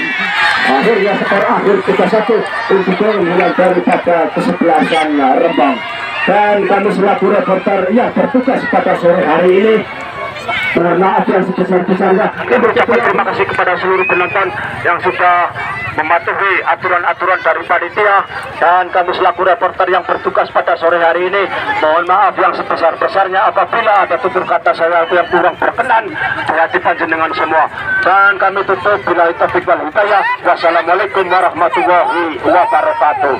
akhirnya skor akhir 3-1 untuk keunggulan daripada kesebelasan Rembang. Dan kami selaku reporter yang bertugas pada sore hari ini bermaaf yang sebesar-besarnya. Terima kasih kepada seluruh penonton yang sudah mematuhi aturan-aturan dari panitia, dan kami selaku reporter yang bertugas pada sore hari ini mohon maaf yang sebesar-besarnya apabila ada tutur kata saya yang kurang berkenan di hati panjenengan semua. Dan kami tutup bila taufik wal hidayah. Wassalamualaikum warahmatullahi wabarakatuh.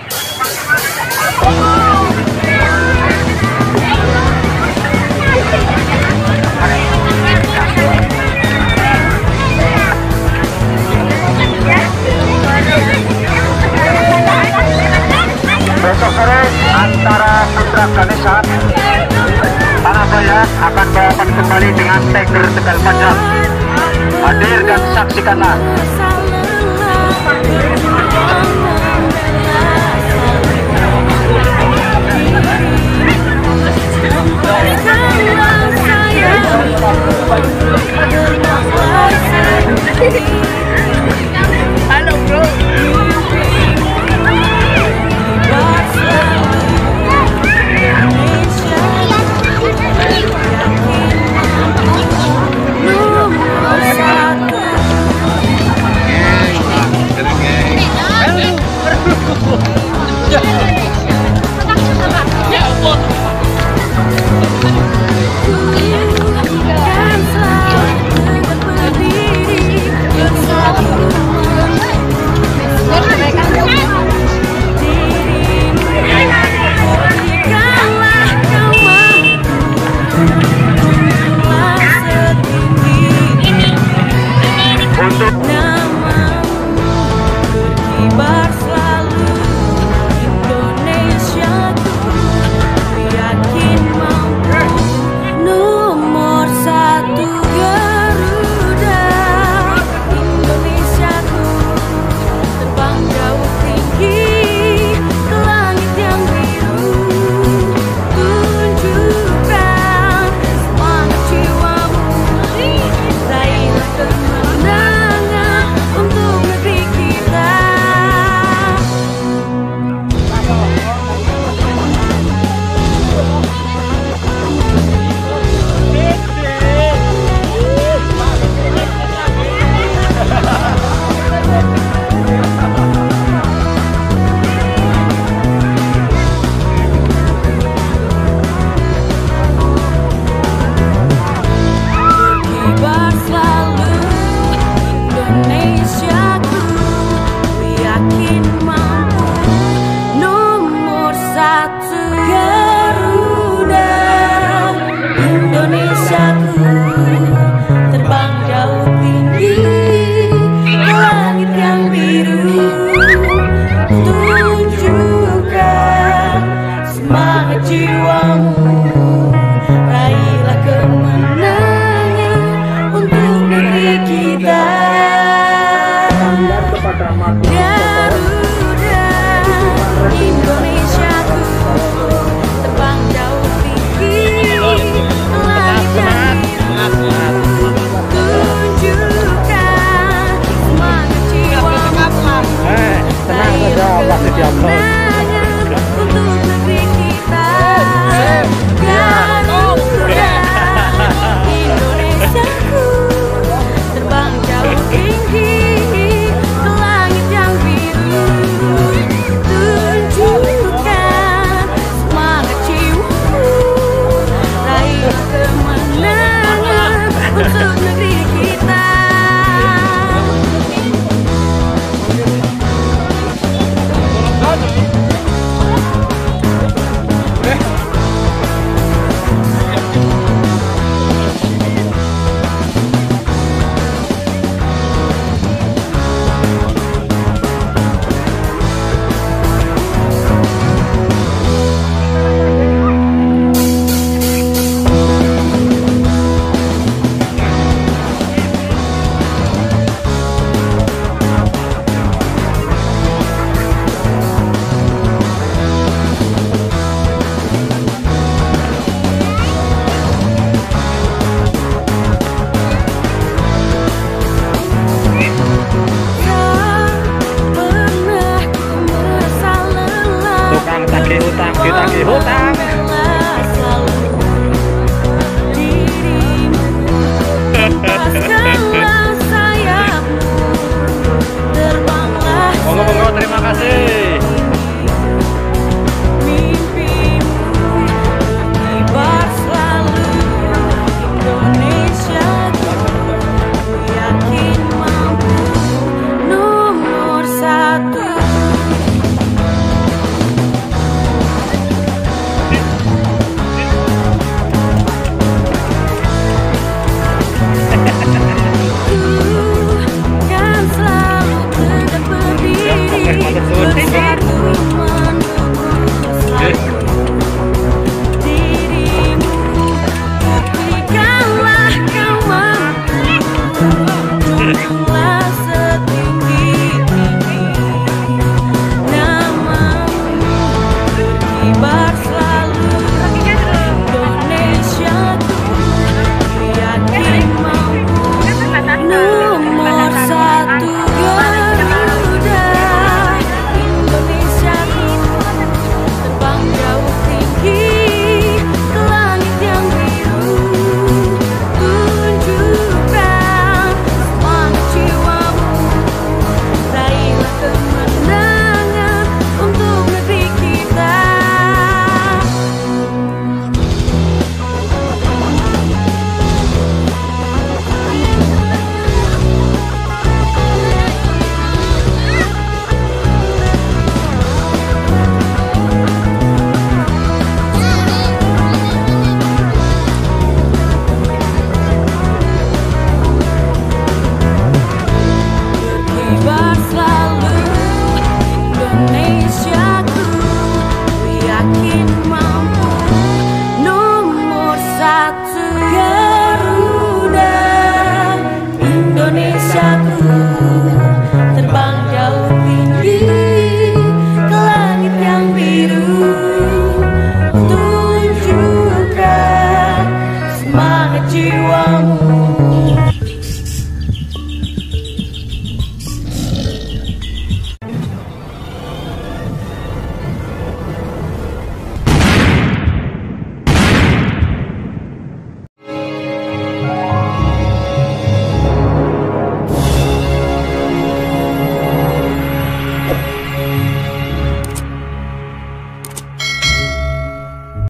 antara Putra Ganesha Tanabaya akan bawakan kembali dengan Tiger Tegal Panjang. Hadir dan saksikanlah. Halo bro. ditagih hutang. Monggo terima kasih.